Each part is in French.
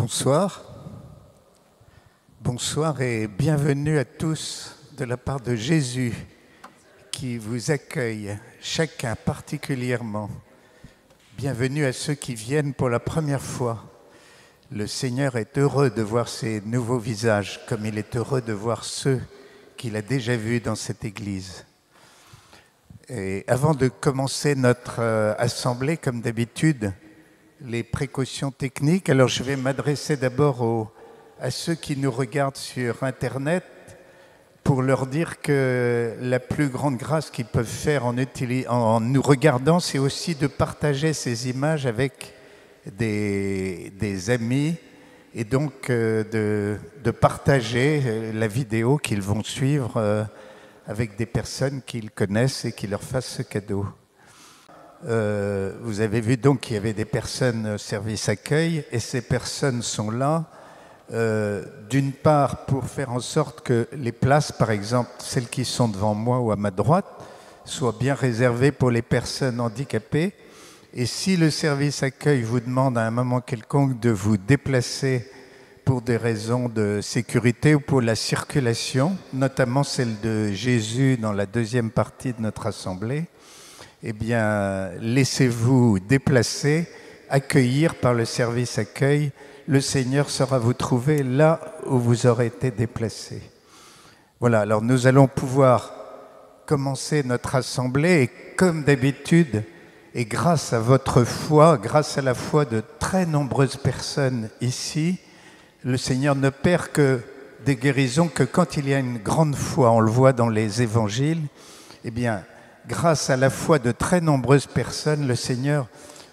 Bonsoir. Bonsoir et bienvenue à tous de la part de Jésus qui vous accueille, chacun particulièrement. Bienvenue à ceux qui viennent pour la première fois. Le Seigneur est heureux de voir ces nouveaux visages, comme il est heureux de voir ceux qu'il a déjà vus dans cette église. Et avant de commencer notre assemblée, comme d'habitude, les précautions techniques. Alors je vais m'adresser d'abord à ceux qui nous regardent sur Internet pour leur dire que la plus grande grâce qu'ils peuvent faire en nous regardant, c'est aussi de partager ces images avec des amis et donc de partager la vidéo qu'ils vont suivre avec des personnes qu'ils connaissent et qui leur fassent ce cadeau. Vous avez vu donc qu'il y avait des personnes service accueil et ces personnes sont là d'une part pour faire en sorte que les places, par exemple celles qui sont devant moi ou à ma droite, soient bien réservées pour les personnes handicapées. Et si le service accueil vous demande à un moment quelconque de vous déplacer pour des raisons de sécurité ou pour la circulation, notamment celle de Jésus dans la deuxième partie de notre assemblée, eh bien, laissez-vous déplacer, accueillir par le service accueil. Le Seigneur saura vous trouver là où vous aurez été déplacé. Voilà, alors nous allons pouvoir commencer notre assemblée et comme d'habitude, et grâce à votre foi, grâce à la foi de très nombreuses personnes ici, le Seigneur ne perd que des guérisons que quand il y a une grande foi, on le voit dans les évangiles, eh bien, grâce à la foi de très nombreuses personnes, le Seigneur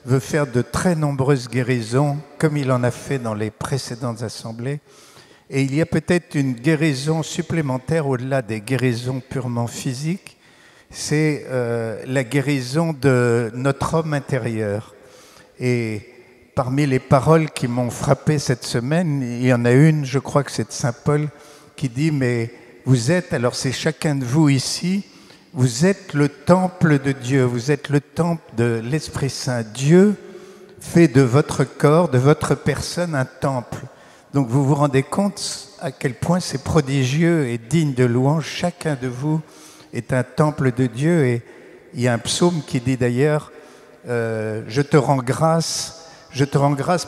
veut faire de très nombreuses guérisons, comme il en a fait dans les précédentes assemblées. Et il y a peut-être une guérison supplémentaire au-delà des guérisons purement physiques, c'est la guérison de notre homme intérieur. Et parmi les paroles qui m'ont frappé cette semaine, il y en a une, je crois que c'est de Saint Paul, qui dit « Mais vous êtes, alors c'est chacun de vous ici, vous êtes le temple de Dieu, vous êtes le temple de l'Esprit Saint. Dieu fait de votre corps, de votre personne, un temple. » Donc vous vous rendez compte à quel point c'est prodigieux et digne de louange. Chacun de vous est un temple de Dieu. Et il y a un psaume qui dit d'ailleurs « Je te rends grâce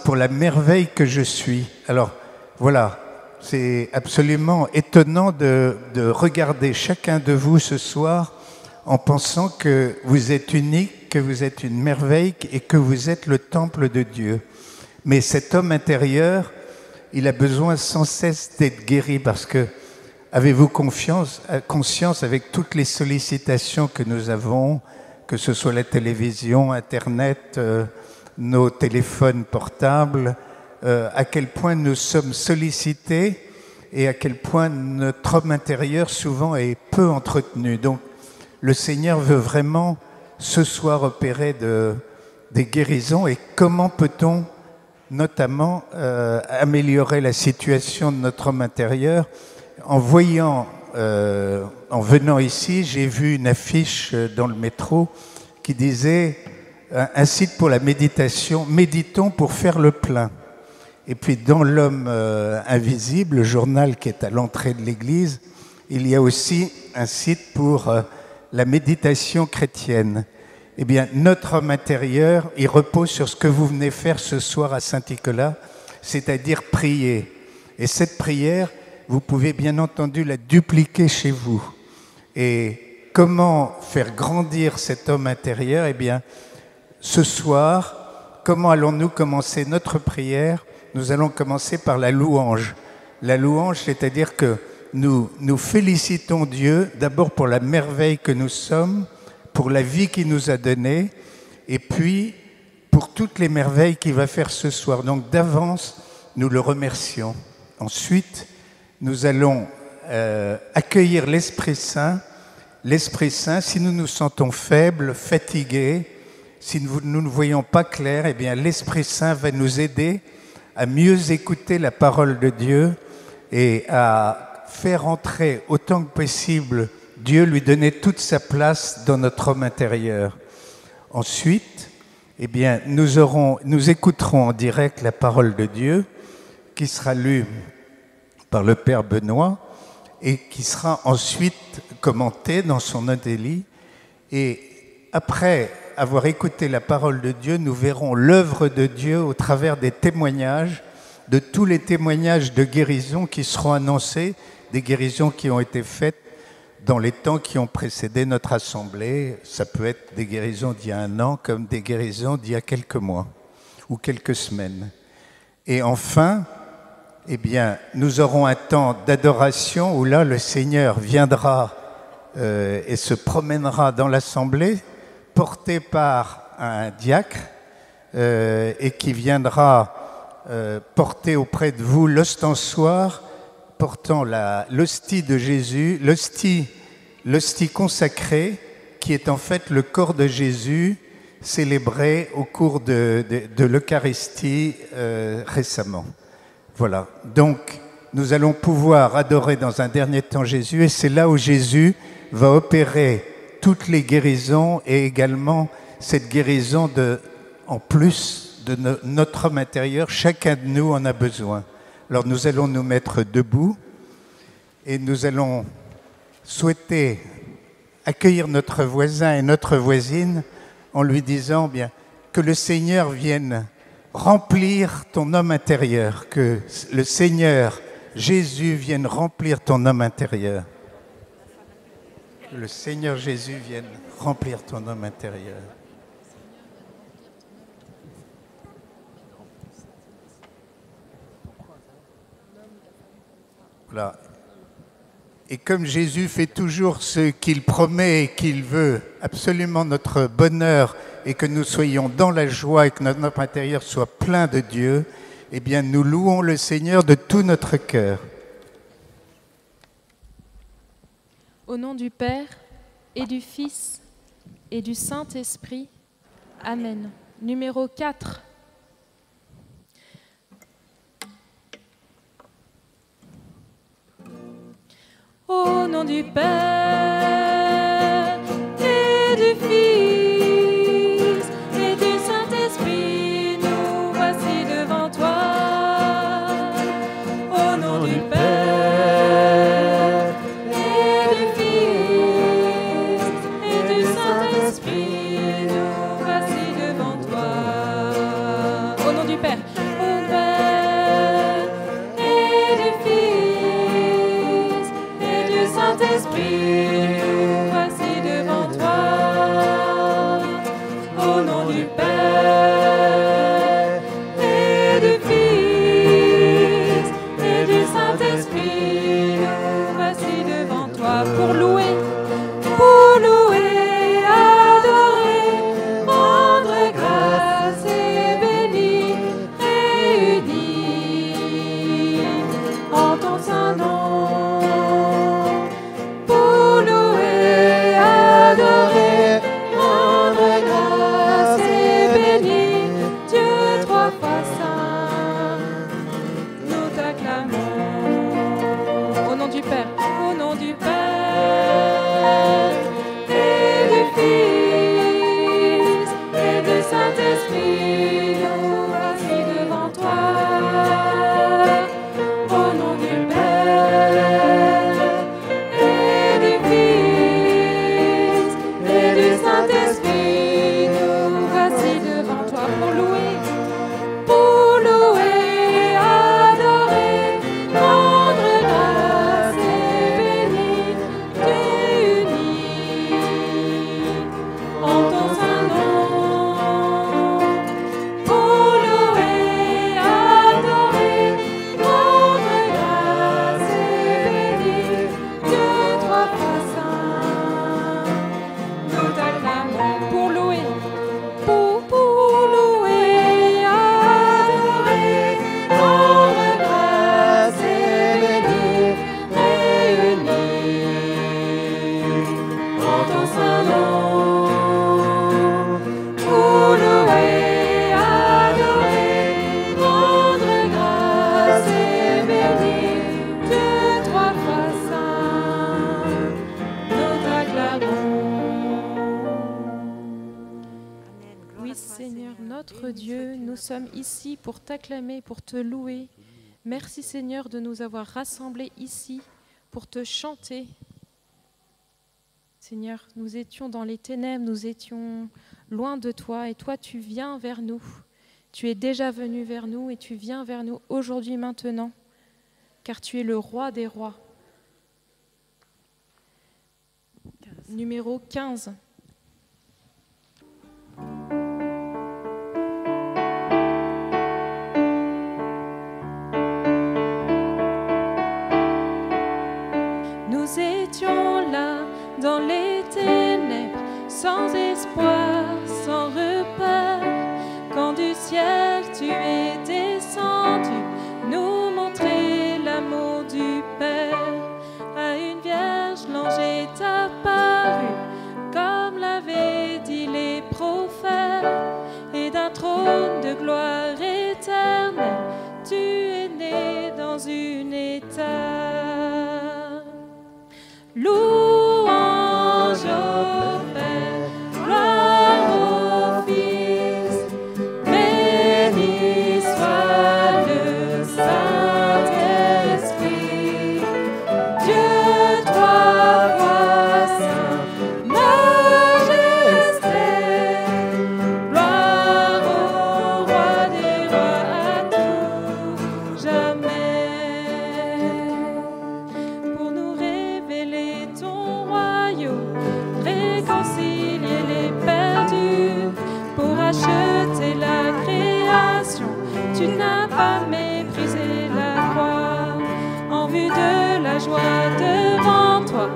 pour la merveille que je suis. » Alors voilà. C'est absolument étonnant de regarder chacun de vous ce soir en pensant que vous êtes unique, que vous êtes une merveille et que vous êtes le temple de Dieu. Mais cet homme intérieur, il a besoin sans cesse d'être guéri parce que, avez-vous conscience avec toutes les sollicitations que nous avons, que ce soit la télévision, Internet, nos téléphones portables, à quel point nous sommes sollicités et à quel point notre homme intérieur souvent est peu entretenu. Donc le Seigneur veut vraiment ce soir opérer des guérisons. Et comment peut-on notamment améliorer la situation de notre homme intérieur? En venant ici, j'ai vu une affiche dans le métro qui disait un site pour la méditation, méditons pour faire le plein. Et puis dans l'homme invisible, le journal qui est à l'entrée de l'église, il y a aussi un site pour la méditation chrétienne. Eh bien, notre homme intérieur, il repose sur ce que vous venez faire ce soir à Saint-Nicolas, c'est-à-dire prier. Et cette prière, vous pouvez bien entendu la dupliquer chez vous. Et comment faire grandir cet homme intérieur? Eh bien, ce soir, comment allons-nous commencer notre prière? Nous allons commencer par la louange. La louange, c'est-à-dire que nous félicitons Dieu d'abord pour la merveille que nous sommes, pour la vie qu'il nous a donnée, et puis pour toutes les merveilles qu'il va faire ce soir. Donc d'avance, nous le remercions. Ensuite, nous allons accueillir l'Esprit Saint. L'Esprit Saint, si nous nous sentons faibles, fatigués, si nous ne voyons pas clair, eh bien l'Esprit Saint va nous aider à mieux écouter la parole de Dieu et à faire entrer autant que possible Dieu, lui donner toute sa place dans notre homme intérieur. Ensuite, eh bien, nous écouterons en direct la parole de Dieu qui sera lu par le Père Benoît et qui sera ensuite commenté dans son Odélie. Et après avoir écouté la parole de Dieu, nous verrons l'œuvre de Dieu au travers des témoignages, de tous les témoignages de guérison qui seront annoncés, des guérisons qui ont été faites dans les temps qui ont précédé notre assemblée. Ça peut être des guérisons d'il y a 1 an comme des guérisons d'il y a quelques mois ou quelques semaines. Et enfin, eh bien, nous aurons un temps d'adoration où là, le Seigneur viendra et se promènera dans l'assemblée, porté par un diacre et qui viendra porter auprès de vous l'ostensoir portant l'hostie de Jésus, l'hostie consacrée, qui est en fait le corps de Jésus célébré au cours de l'Eucharistie récemment. Voilà, donc nous allons pouvoir adorer dans un dernier temps Jésus, et c'est là où Jésus va opérer toutes les guérisons et également cette guérison en plus de notre homme intérieur. Chacun de nous en a besoin. Alors nous allons nous mettre debout et nous allons souhaiter accueillir notre voisin et notre voisine en lui disant bien que le Seigneur vienne remplir ton homme intérieur, que le Seigneur Jésus vienne remplir ton homme intérieur. Que le Seigneur Jésus vienne remplir ton homme intérieur. Voilà. Et comme Jésus fait toujours ce qu'il promet et qu'il veut, absolument notre bonheur, et que nous soyons dans la joie et que notre homme intérieur soit plein de Dieu, eh bien nous louons le Seigneur de tout notre cœur. Au nom du Père et du Fils et du Saint-Esprit. Amen. Numéro 4. Au nom du Père et du Fils et du Saint-Esprit, nous voici devant toi. Au nom du Père et du Fils et du Saint-Esprit, nous voici devant toi. Au nom du Père. Saint-Esprit, voici devant toi, au nom du Père et du Fils et du Saint-Esprit, voici devant toi pour louer, adorer, rendre grâce et bénir, réunis en ton saint nom. Pour t'acclamer, pour te louer. Merci Seigneur de nous avoir rassemblés ici pour te chanter. Seigneur, nous étions dans les ténèbres, nous étions loin de toi et toi tu viens vers nous. Tu es déjà venu vers nous et tu viens vers nous aujourd'hui, maintenant, car tu es le roi des rois. Numéro 15. Nous étions là dans les ténèbres, sans espoir, sans repère, quand du ciel tu es descendu, nous montrer l'amour du Père. À une vierge, l'ange est apparu, comme l'avaient dit les prophètes, et d'un trône de gloire éternelle, tu es né dans une étable. Louange au Père, gloire au Fils, béni soit le Saint-Esprit, Dieu trois fois saint, majesté, gloire au roi des rois à tout jamais. Pour nous révéler ton royaume, réconcilier les perdus, pour acheter la création, tu n'as pas méprisé la croix. En vue de la joie devant toi,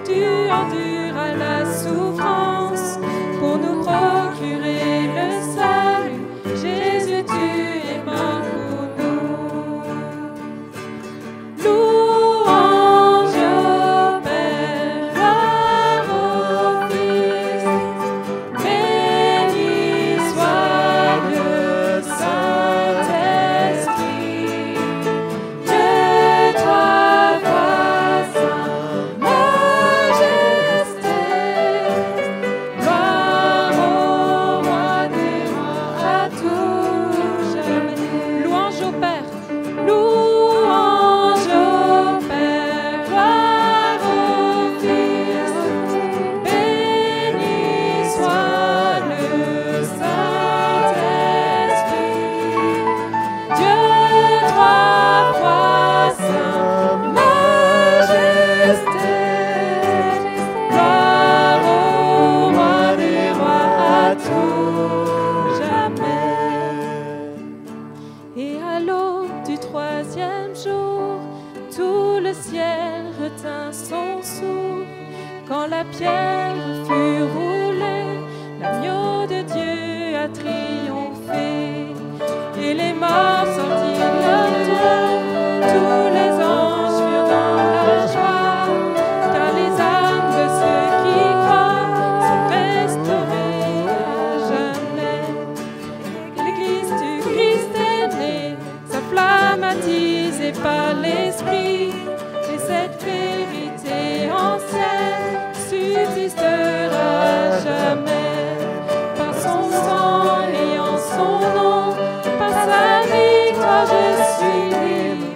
tu enduras la souffrance, pour nous procurer le salut. Jésus, tu es mort pour nous. Louange au Père, gloire au Fils, béni soit le Saint-Esprit, Dieu trois fois saint, majesté, gloire au roi des rois à tout jamais. Louange au Père, louange au Père, gloire au Fils, béni soit le Saint-Esprit, Dieu trois fois saint, majesté, gloire au roi des rois à tout jamais. Et à l'aube du troisième jour, tout le ciel retint son souffle. Quand la pierre fut roulée, l'agneau de Dieu a triomphé. Et les morts sortirent leur tombe, tous les anges furent dans la joie, car les âmes de ceux qui croient sont restaurées à jamais. L'Église du Christ est née, sa flamme attisée par l'Esprit, et cette vérité ancienne subsistera à jamais. Par son sang et en son nom, par sa victoire je suis libre.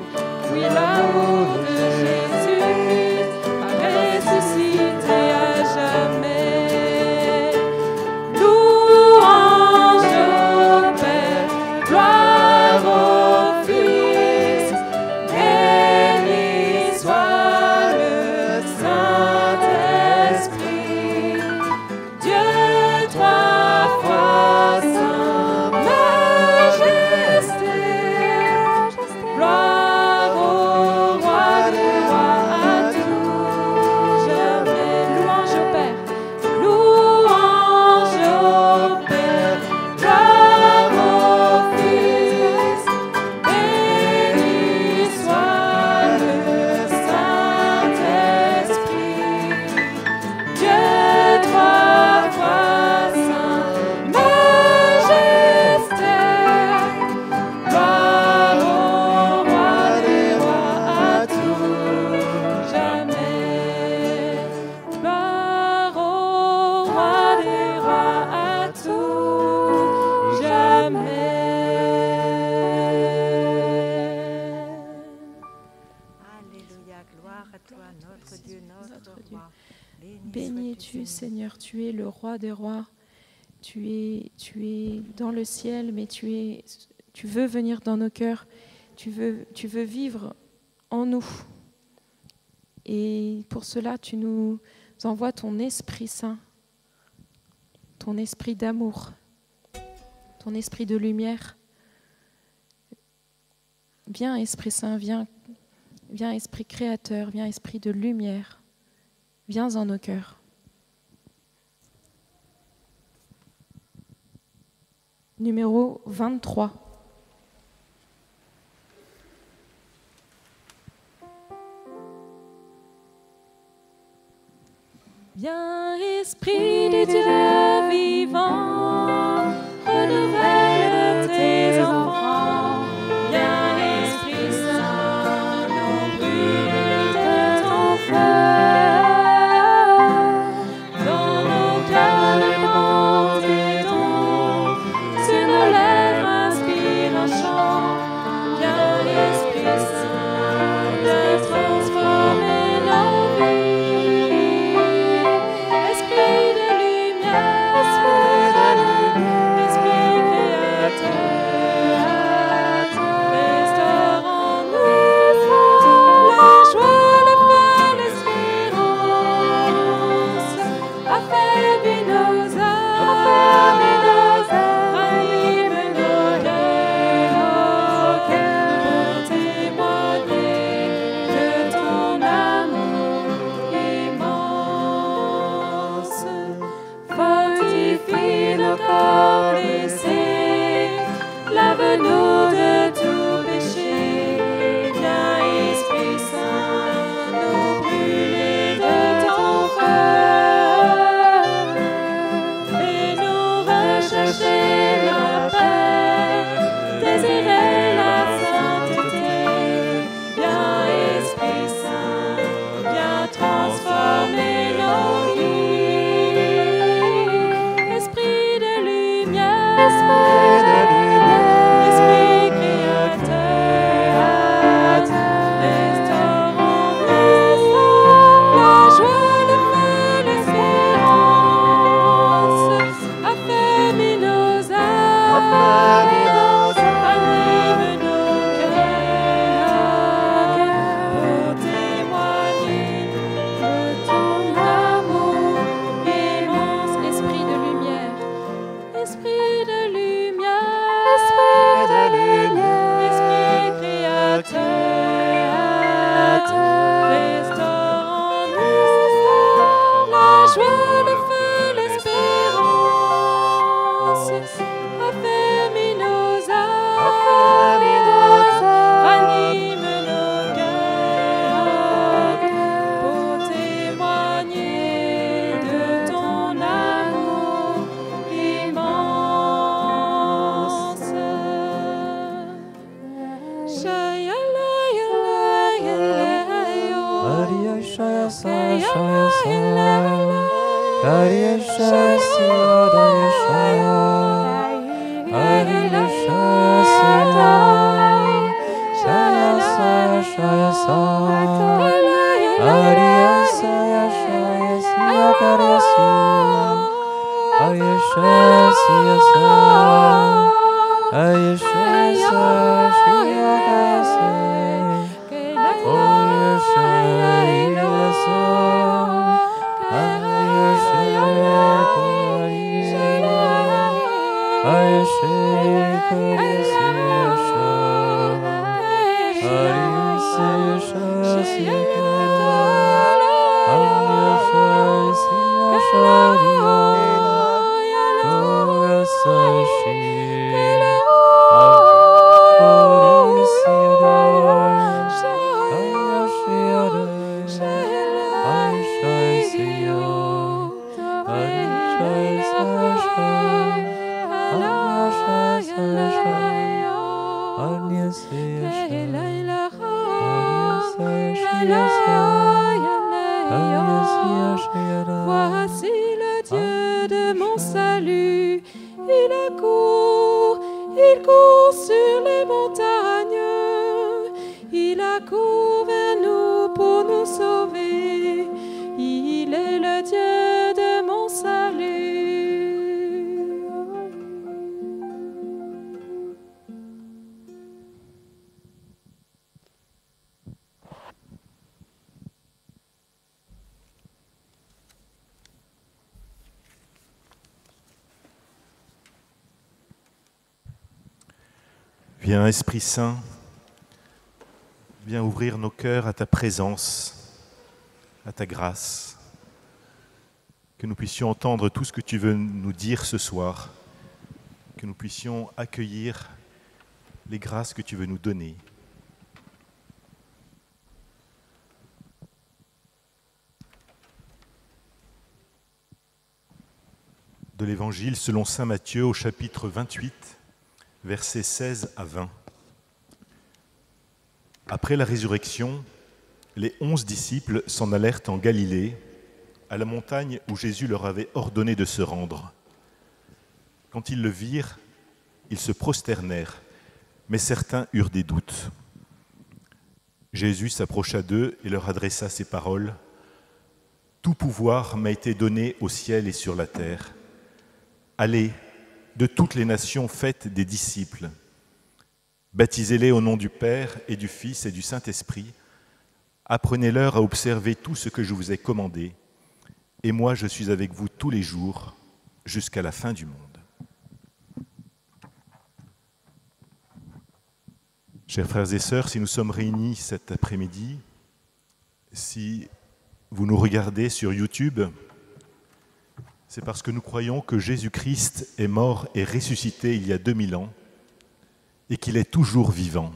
Oui, l'amour de Jésus-Christ m'a ressuscité à jamais. Louange au Père, gloire au Fils, béni soit le Saint-Esprit, Dieu trois fois saint, majesté, gloire au roi des rois à tout jamais. Louange au Père, louange au Père, gloire au Fils, béni soit le Saint-Esprit, Dieu trois fois saint, majesté, gloire au roi des rois à tout jamais. Gloire au roi des rois à tout jamais. es, Seigneur, tu es le roi des rois. Tu es dans le ciel, mais tu veux venir dans nos cœurs. Tu veux vivre en nous. Et pour cela, tu nous envoies ton Esprit Saint, ton esprit d'amour, ton esprit de lumière. Viens, Esprit Saint, viens, Esprit créateur, viens, Esprit de lumière. Viens en nos cœurs. Numéro 23. Viens, Esprit du Dieu vivant, renouvelle tes enfants. Viens, Esprit Saint, nous brûler de ton feu. Dans nos cœurs, le monde est don, sur nos lèvres inspire un chant. Viens, Esprit Saint, de transformer nos vies. Esprit de lumière, Esprit créateur, restaure en nous la joie, le feu, l'espérance. Affermis nos âmes, ranime nos cœurs, pour témoigner de ton amour immense. Fortifie nos corps blessés, lave-nous de tout péché. Viens, Esprit Saint, nous brûler de ton feu. Fais-nous rechercher la paix, désirer la sainteté. Viens, Esprit Saint, viens transformer nos vies. Esprit de lumière, Esprit créateur, restaure en nous la joie, le feu, l'espérance. Affermis nos âmes, ranime nos cœurs, pour témoigner de ton amour immense. Esprit de lumière, Esprit de lumière, Esprit créateur, restaure en nous la joie, le feu, l'espérance. Affermis nos âmes, ranime nos cœurs, pour témoigner de ton amour immense. Maria Shaya Shaya Shaya Maria Shaya Shaya Shaya Maria Shaya Shaya Shaya Shaya Maria Shaya Shaya Shaya Maria Shaya Shaya Maria Shaya Voici le Dieu de mon salut, il court sur les montagnes, il accourt vers nous pour nous sauver. Il est le Dieu Viens, Esprit Saint, viens ouvrir nos cœurs à ta présence, à ta grâce, que nous puissions entendre tout ce que tu veux nous dire ce soir, que nous puissions accueillir les grâces que tu veux nous donner. De l'Évangile selon saint Matthieu au chapitre 28, versets 16 à 20. Après la résurrection, les 11 disciples s'en allèrent en Galilée, à la montagne où Jésus leur avait ordonné de se rendre. Quand ils le virent, ils se prosternèrent, mais certains eurent des doutes. Jésus s'approcha d'eux et leur adressa ces paroles. « Tout pouvoir m'a été donné au ciel et sur la terre. Allez, de toutes les nations, faites des disciples. Baptisez-les au nom du Père et du Fils et du Saint-Esprit. Apprenez-leur à observer tout ce que je vous ai commandé. Et moi, je suis avec vous tous les jours, jusqu'à la fin du monde. » Chers frères et sœurs, si nous sommes réunis cet après-midi, si vous nous regardez sur YouTube, c'est parce que nous croyons que Jésus-Christ est mort et ressuscité il y a 2000 ans et qu'il est toujours vivant.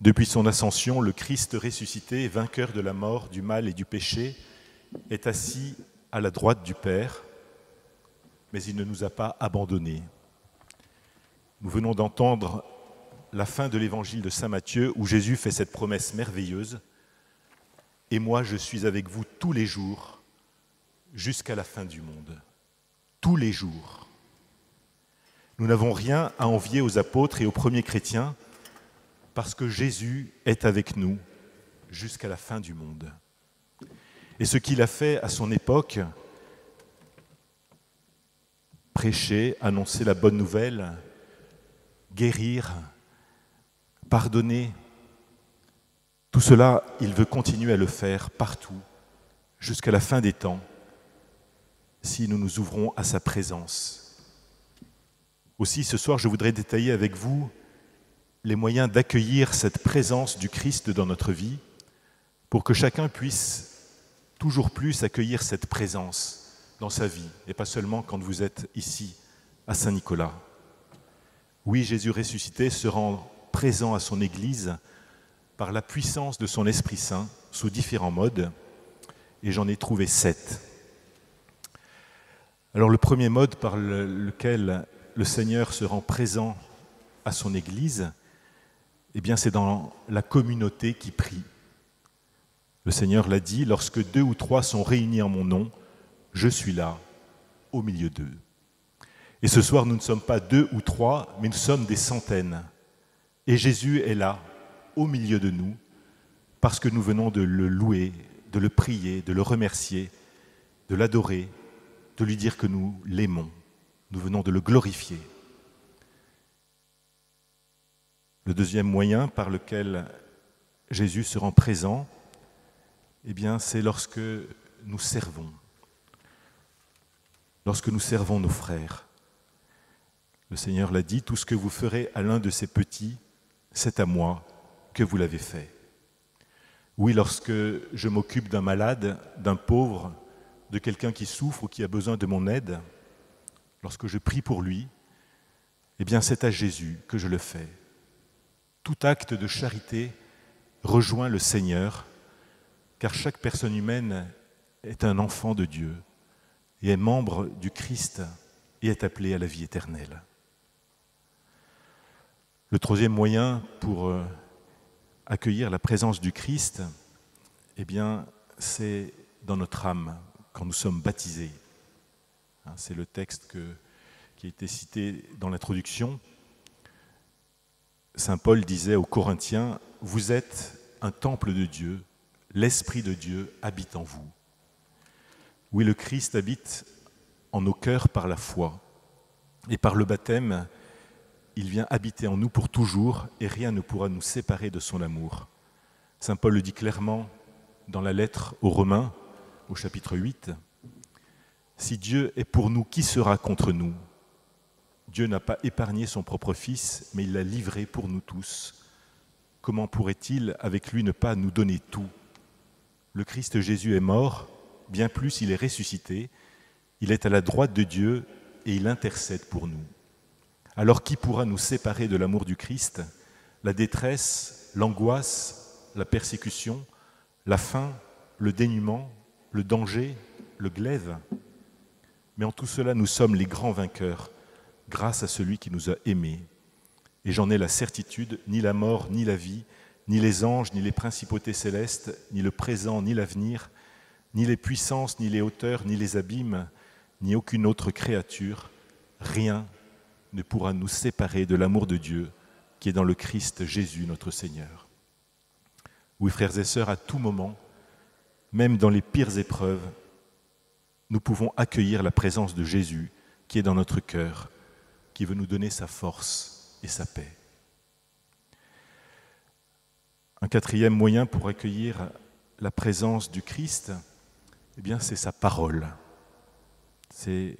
Depuis son ascension, le Christ ressuscité, vainqueur de la mort, du mal et du péché, est assis à la droite du Père, mais il ne nous a pas abandonnés. Nous venons d'entendre la fin de l'évangile de saint Matthieu où Jésus fait cette promesse merveilleuse. « Et moi, je suis avec vous tous les jours, jusqu'à la fin du monde. » Tous les jours. Nous n'avons rien à envier aux apôtres et aux premiers chrétiens parce que Jésus est avec nous jusqu'à la fin du monde. Et ce qu'il a fait à son époque, prêcher, annoncer la bonne nouvelle, guérir, pardonner, tout cela, il veut continuer à le faire partout, jusqu'à la fin des temps, si nous nous ouvrons à sa présence. Aussi, ce soir, je voudrais détailler avec vous les moyens d'accueillir cette présence du Christ dans notre vie, pour que chacun puisse toujours plus accueillir cette présence dans sa vie, et pas seulement quand vous êtes ici, à Saint-Nicolas. Oui, Jésus ressuscité se rend présent à son Église par la puissance de son Esprit Saint, sous différents modes, et j'en ai trouvé 7. Alors le premier mode par lequel le Seigneur se rend présent à son Église, eh bien c'est dans la communauté qui prie. Le Seigneur l'a dit, lorsque 2 ou 3 sont réunis en mon nom, je suis là, au milieu d'eux. Et ce soir, nous ne sommes pas 2 ou 3, mais nous sommes des centaines. Et Jésus est là, au milieu de nous, parce que nous venons de le louer, de le prier, de le remercier, de l'adorer, de lui dire que nous l'aimons. Nous venons de le glorifier. Le deuxième moyen par lequel Jésus se rend présent, eh bien, c'est lorsque nous servons. Lorsque nous servons nos frères. Le Seigneur l'a dit, tout ce que vous ferez à l'un de ces petits, c'est à moi que vous l'avez fait. Oui, lorsque je m'occupe d'un malade, d'un pauvre, de quelqu'un qui souffre ou qui a besoin de mon aide, lorsque je prie pour lui, eh bien c'est à Jésus que je le fais. Tout acte de charité rejoint le Seigneur, car chaque personne humaine est un enfant de Dieu et est membre du Christ et est appelé à la vie éternelle. Le troisième moyen pour accueillir la présence du Christ, eh bien, c'est dans notre âme, quand nous sommes baptisés. C'est le texte qui a été cité dans l'introduction. Saint Paul disait aux Corinthiens, « Vous êtes un temple de Dieu, l'Esprit de Dieu habite en vous. » Oui, le Christ habite en nos cœurs par la foi. Et par le baptême, il vient habiter en nous pour toujours et rien ne pourra nous séparer de son amour. Saint Paul le dit clairement dans la lettre aux Romains, au chapitre 8. « Si Dieu est pour nous, qui sera contre nous ? Dieu n'a pas épargné son propre Fils, mais il l'a livré pour nous tous. Comment pourrait-il, avec lui, ne pas nous donner tout ? Le Christ Jésus est mort, bien plus, il est ressuscité, il est à la droite de Dieu et il intercède pour nous. Alors qui pourra nous séparer de l'amour du Christ ? La détresse, l'angoisse, la persécution, la faim, le dénuement, le danger, le glaive. Mais en tout cela, nous sommes les grands vainqueurs, grâce à celui qui nous a aimés. Et j'en ai la certitude, ni la mort, ni la vie, ni les anges, ni les principautés célestes, ni le présent, ni l'avenir, ni les puissances, ni les hauteurs, ni les abîmes, ni aucune autre créature, rien ne pourra nous séparer de l'amour de Dieu qui est dans le Christ Jésus notre Seigneur. Oui, frères et sœurs, à tout moment, même dans les pires épreuves, nous pouvons accueillir la présence de Jésus qui est dans notre cœur, qui veut nous donner sa force et sa paix. Un quatrième moyen pour accueillir la présence du Christ, eh bien, c'est sa parole. C'est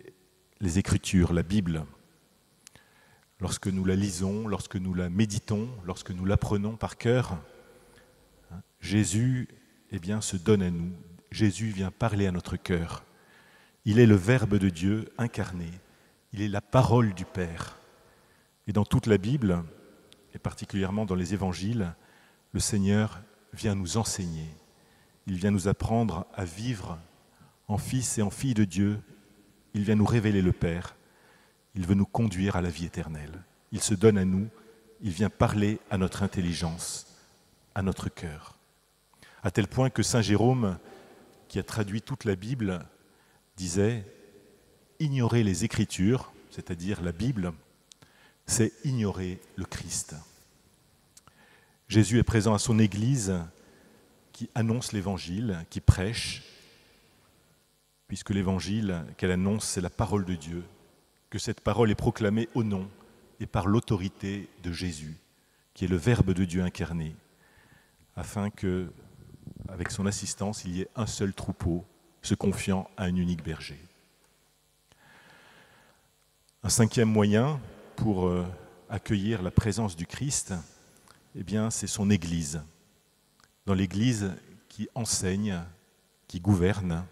les Écritures, la Bible. Lorsque nous la lisons, lorsque nous la méditons, lorsque nous l'apprenons par cœur, Jésus, eh bien, se donne à nous. Jésus vient parler à notre cœur. Il est le Verbe de Dieu incarné. Il est la parole du Père. Et dans toute la Bible, et particulièrement dans les Évangiles, le Seigneur vient nous enseigner. Il vient nous apprendre à vivre en fils et en filles de Dieu. Il vient nous révéler le Père. Il veut nous conduire à la vie éternelle. Il se donne à nous. Il vient parler à notre intelligence, à notre cœur. À tel point que Saint Jérôme, qui a traduit toute la Bible, disait « Ignorer les Écritures », c'est-à-dire la Bible, c'est ignorer le Christ. Jésus est présent à son Église qui annonce l'Évangile, qui prêche, puisque l'Évangile qu'elle annonce, c'est la parole de Dieu, que cette parole est proclamée au nom et par l'autorité de Jésus, qui est le Verbe de Dieu incarné, afin que, avec son assistance, il y ait un seul troupeau se confiant à un unique berger. Un cinquième moyen pour accueillir la présence du Christ, eh bien, c'est son Église. Dans l'Église qui enseigne, qui gouverne,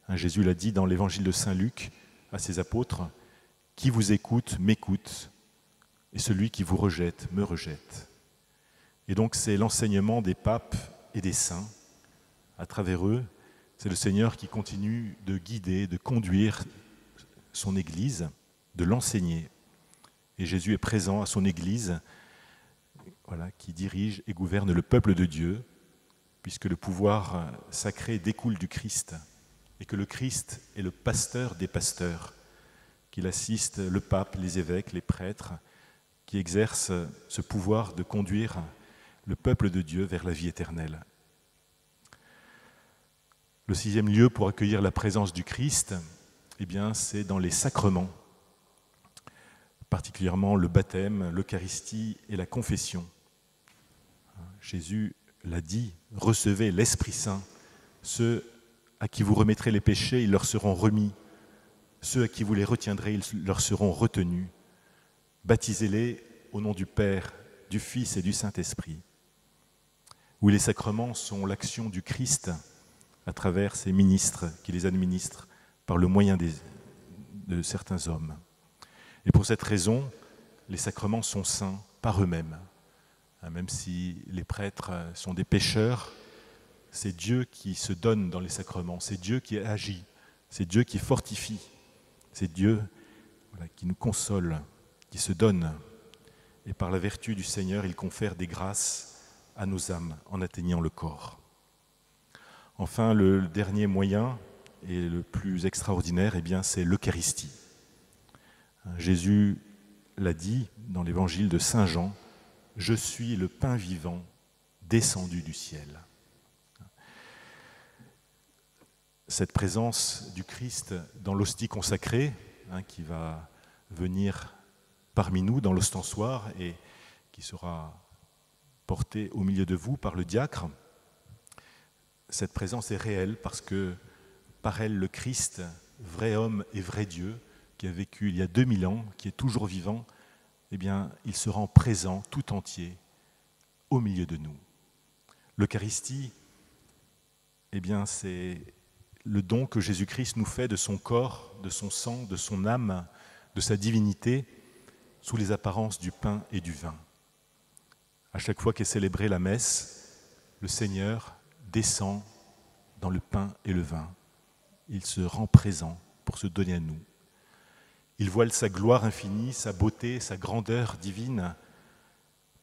Jésus l'a dit dans l'Évangile de Saint Luc à ses apôtres, « Qui vous écoute, m'écoute, et celui qui vous rejette, me rejette. » Et donc c'est l'enseignement des papes et des saints. À travers eux, c'est le Seigneur qui continue de guider, de conduire son Église, de l'enseigner. Et Jésus est présent à son Église, voilà, qui dirige et gouverne le peuple de Dieu, puisque le pouvoir sacré découle du Christ, et que le Christ est le pasteur des pasteurs, qu'il assiste le pape, les évêques, les prêtres, qui exercent ce pouvoir de conduire le peuple de Dieu vers la vie éternelle. Le sixième lieu pour accueillir la présence du Christ, eh bien, c'est dans les sacrements, particulièrement le baptême, l'Eucharistie et la confession. Jésus l'a dit, recevez l'Esprit Saint. Ceux à qui vous remettrez les péchés, ils leur seront remis. Ceux à qui vous les retiendrez, ils leur seront retenus. Baptisez-les au nom du Père, du Fils et du Saint-Esprit. Oui, les sacrements sont l'action du Christ à travers ses ministres qui les administrent par le moyen de certains hommes. Et pour cette raison, les sacrements sont saints par eux-mêmes. Même si les prêtres sont des pécheurs, c'est Dieu qui se donne dans les sacrements, c'est Dieu qui agit, c'est Dieu qui fortifie, c'est Dieu qui nous console, qui se donne. Et par la vertu du Seigneur, il confère des grâces à nos âmes en atteignant le corps. Enfin, le dernier moyen et le plus extraordinaire, eh bien, c'est l'Eucharistie. Jésus l'a dit dans l'évangile de Saint Jean, « Je suis le pain vivant descendu du ciel ». Cette présence du Christ dans l'hostie consacrée, qui va venir parmi nous dans l'ostensoir et qui sera portée au milieu de vous par le diacre, cette présence est réelle parce que par elle, le Christ, vrai homme et vrai Dieu, qui a vécu il y a 2000 ans, qui est toujours vivant, eh bien, il se rend présent tout entier au milieu de nous. L'Eucharistie, eh bien, c'est le don que Jésus-Christ nous fait de son corps, de son sang, de son âme, de sa divinité, sous les apparences du pain et du vin. À chaque fois qu'est célébrée la messe, le Seigneur descend dans le pain et le vin. Il se rend présent pour se donner à nous. Il voile sa gloire infinie, sa beauté, sa grandeur divine,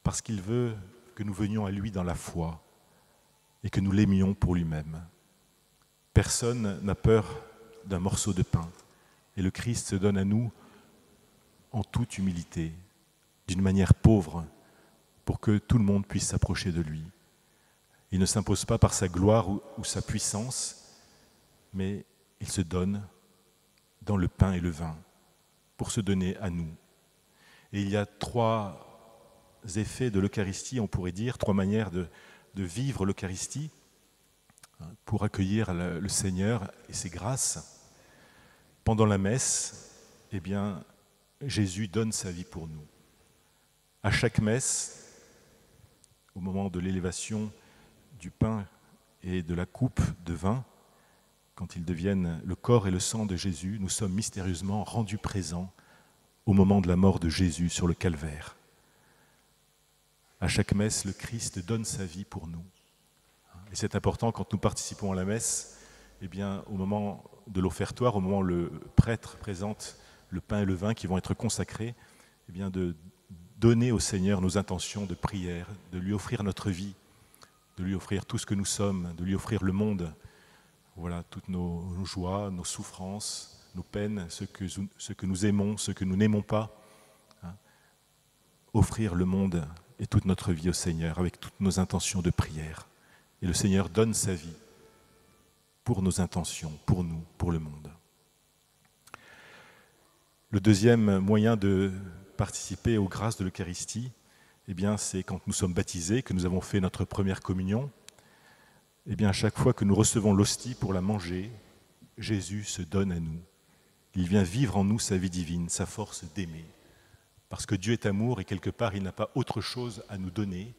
parce qu'il veut que nous venions à lui dans la foi et que nous l'aimions pour lui-même. Personne n'a peur d'un morceau de pain, et le Christ se donne à nous en toute humilité, d'une manière pauvre, pour que tout le monde puisse s'approcher de lui. Il ne s'impose pas par sa gloire ou sa puissance, mais il se donne dans le pain et le vin pour se donner à nous. Et il y a 3 effets de l'Eucharistie, on pourrait dire, 3 manières de vivre l'Eucharistie pour accueillir le Seigneur et ses grâces. Pendant la messe, eh bien, Jésus donne sa vie pour nous. À chaque messe, au moment de l'élévation du pain et de la coupe de vin, quand ils deviennent le corps et le sang de Jésus, nous sommes mystérieusement rendus présents au moment de la mort de Jésus sur le calvaire. À chaque messe, le Christ donne sa vie pour nous. Et c'est important quand nous participons à la messe, eh bien, au moment de l'offertoire, au moment où le prêtre présente le pain et le vin qui vont être consacrés, eh bien, de donner au Seigneur nos intentions de prière, de lui offrir notre vie, de lui offrir tout ce que nous sommes, de lui offrir le monde, voilà, toutes nos joies, nos souffrances, nos peines, ce que nous aimons, ce que nous n'aimons pas. Offrir le monde et toute notre vie au Seigneur avec toutes nos intentions de prière. Et le Seigneur donne sa vie pour nos intentions, pour nous, pour le monde. Le deuxième moyen de participer aux grâces de l'Eucharistie, eh bien, c'est quand nous sommes baptisés, que nous avons fait notre première communion. Eh bien, à chaque fois que nous recevons l'hostie pour la manger, Jésus se donne à nous. Il vient vivre en nous sa vie divine, sa force d'aimer. Parce que Dieu est amour et quelque part, il n'a pas autre chose à nous donner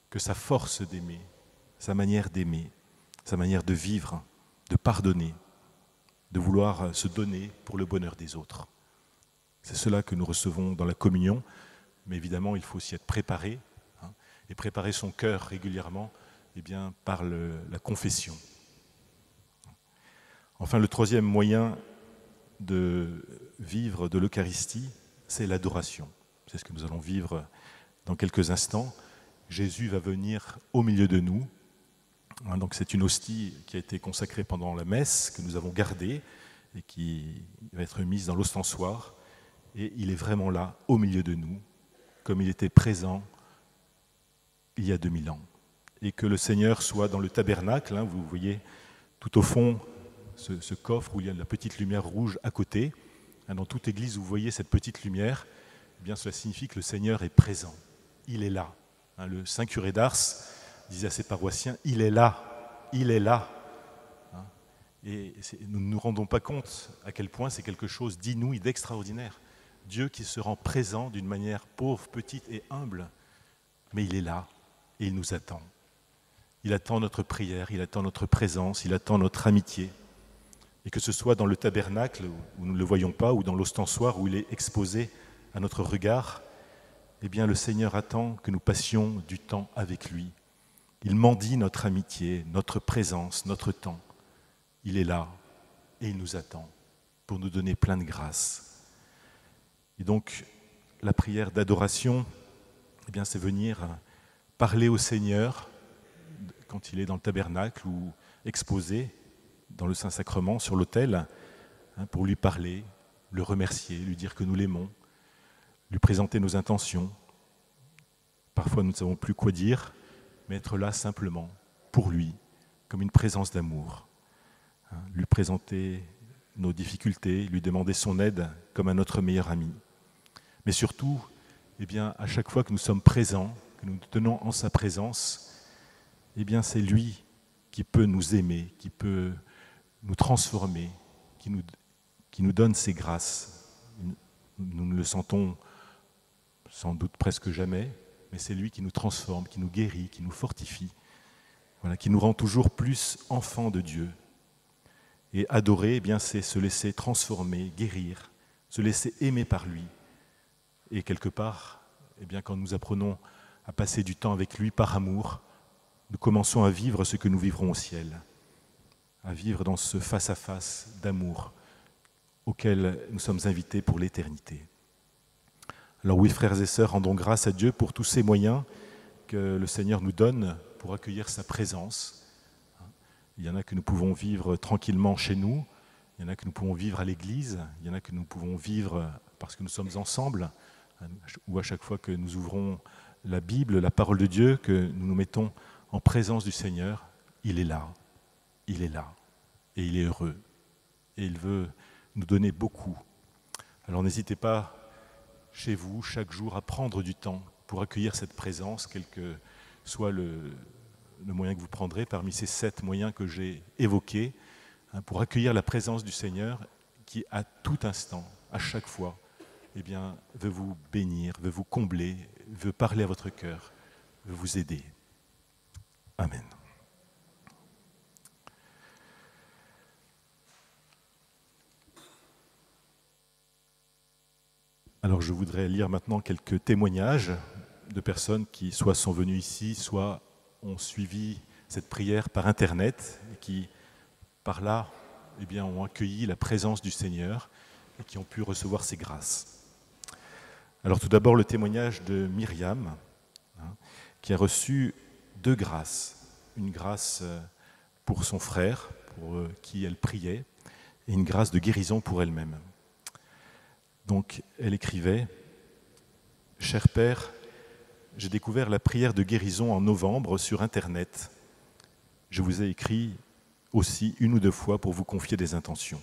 que sa force d'aimer, sa manière d'aimer, sa manière de vivre, de pardonner, de vouloir se donner pour le bonheur des autres. C'est cela que nous recevons dans la communion, mais évidemment, il faut aussi être préparé, et préparer son cœur régulièrement, eh bien, par la confession. Enfin, le troisième moyen de vivre de l'Eucharistie, c'est l'adoration. C'est ce que nous allons vivre dans quelques instants. Jésus va venir au milieu de nous. Donc c'est une hostie qui a été consacrée pendant la messe, que nous avons gardée et qui va être mise dans l'ostensoir. Et il est vraiment là, au milieu de nous, comme il était présent il y a 2000 ans. Et que le Seigneur soit dans le tabernacle, vous voyez tout au fond ce coffre où il y a la petite lumière rouge à côté. Dans toute église où vous voyez cette petite lumière, eh bien cela signifie que le Seigneur est présent. Il est là. Le saint curé d'Ars disait à ses paroissiens, il est là, il est là. Et nous ne nous rendons pas compte à quel point c'est quelque chose d'inouï, d'extraordinaire. Dieu qui se rend présent d'une manière pauvre, petite et humble, mais il est là et il nous attend. Il attend notre prière, il attend notre présence, il attend notre amitié. Et que ce soit dans le tabernacle où nous ne le voyons pas, ou dans l'ostensoir où il est exposé à notre regard, eh bien le Seigneur attend que nous passions du temps avec lui. Il mendie notre amitié, notre présence, notre temps. Il est là et il nous attend pour nous donner plein de grâce. Et donc, la prière d'adoration, eh bien, c'est venir parler au Seigneur quand il est dans le tabernacle ou exposé dans le Saint-Sacrement, sur l'autel, pour lui parler, le remercier, lui dire que nous l'aimons, lui présenter nos intentions. Parfois, nous ne savons plus quoi dire, mais être là simplement pour lui, comme une présence d'amour. Lui présenter nos difficultés, lui demander son aide comme à notre meilleur ami. Mais surtout, eh bien, à chaque fois que nous sommes présents, que nous nous tenons en sa présence, eh bien, c'est lui qui peut nous aimer, qui peut nous transformer, qui nous donne ses grâces Nous ne le sentons sans doute presque jamais, mais c'est lui qui nous transforme, qui nous guérit, qui nous fortifie, voilà, qui nous rend toujours plus enfants de Dieu. Et adorer, eh bien, c'est se laisser transformer, guérir, se laisser aimer par lui. Et quelque part, eh bien, quand nous apprenons à passer du temps avec lui par amour, nous commençons à vivre ce que nous vivrons au ciel, à vivre dans ce face-à-face d'amour auquel nous sommes invités pour l'éternité. Alors oui, frères et sœurs, rendons grâce à Dieu pour tous ces moyens que le Seigneur nous donne pour accueillir sa présence. Il y en a que nous pouvons vivre tranquillement chez nous, il y en a que nous pouvons vivre à l'église, il y en a que nous pouvons vivre parce que nous sommes ensemble, ou à chaque fois que nous ouvrons la Bible, la parole de Dieu, que nous nous mettons en présence du Seigneur, il est là, et il est heureux, et il veut nous donner beaucoup. Alors n'hésitez pas chez vous, chaque jour, à prendre du temps pour accueillir cette présence, quel que soit le moyen que vous prendrez parmi ces 7 moyens que j'ai évoqués, pour accueillir la présence du Seigneur qui, à tout instant, à chaque fois, eh bien, veut vous bénir, veut vous combler, veut parler à votre cœur, veut vous aider. Amen. Alors je voudrais lire maintenant quelques témoignages de personnes qui soit sont venues ici, soit ont suivi cette prière par Internet et qui, par là, eh bien, ont accueilli la présence du Seigneur et qui ont pu recevoir ses grâces. Alors tout d'abord le témoignage de Myriam, qui a reçu 2 grâces. Une grâce pour son frère, pour qui elle priait, et une grâce de guérison pour elle-même. Donc elle écrivait « Cher Père, j'ai découvert la prière de guérison en novembre sur Internet. Je vous ai écrit aussi 1 ou 2 fois pour vous confier des intentions.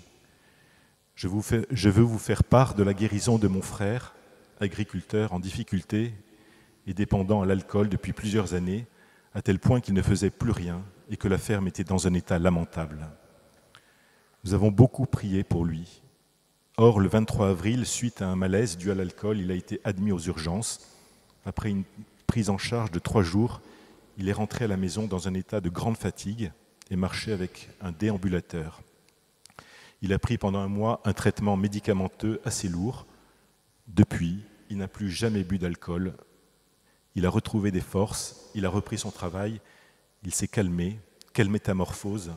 Je veux vous faire part de la guérison de mon frère, agriculteur en difficulté et dépendant à l'alcool depuis plusieurs années, à tel point qu'il ne faisait plus rien et que la ferme était dans un état lamentable. Nous avons beaucoup prié pour lui. Or, le 23 avril, suite à un malaise dû à l'alcool, il a été admis aux urgences. Après une prise en charge de 3 jours, il est rentré à la maison dans un état de grande fatigue et marchait avec un déambulateur. Il a pris pendant 1 mois un traitement médicamenteux assez lourd. Depuis, il n'a plus jamais bu d'alcool. Il a retrouvé des forces, il a repris son travail, il s'est calmé. Quelle métamorphose!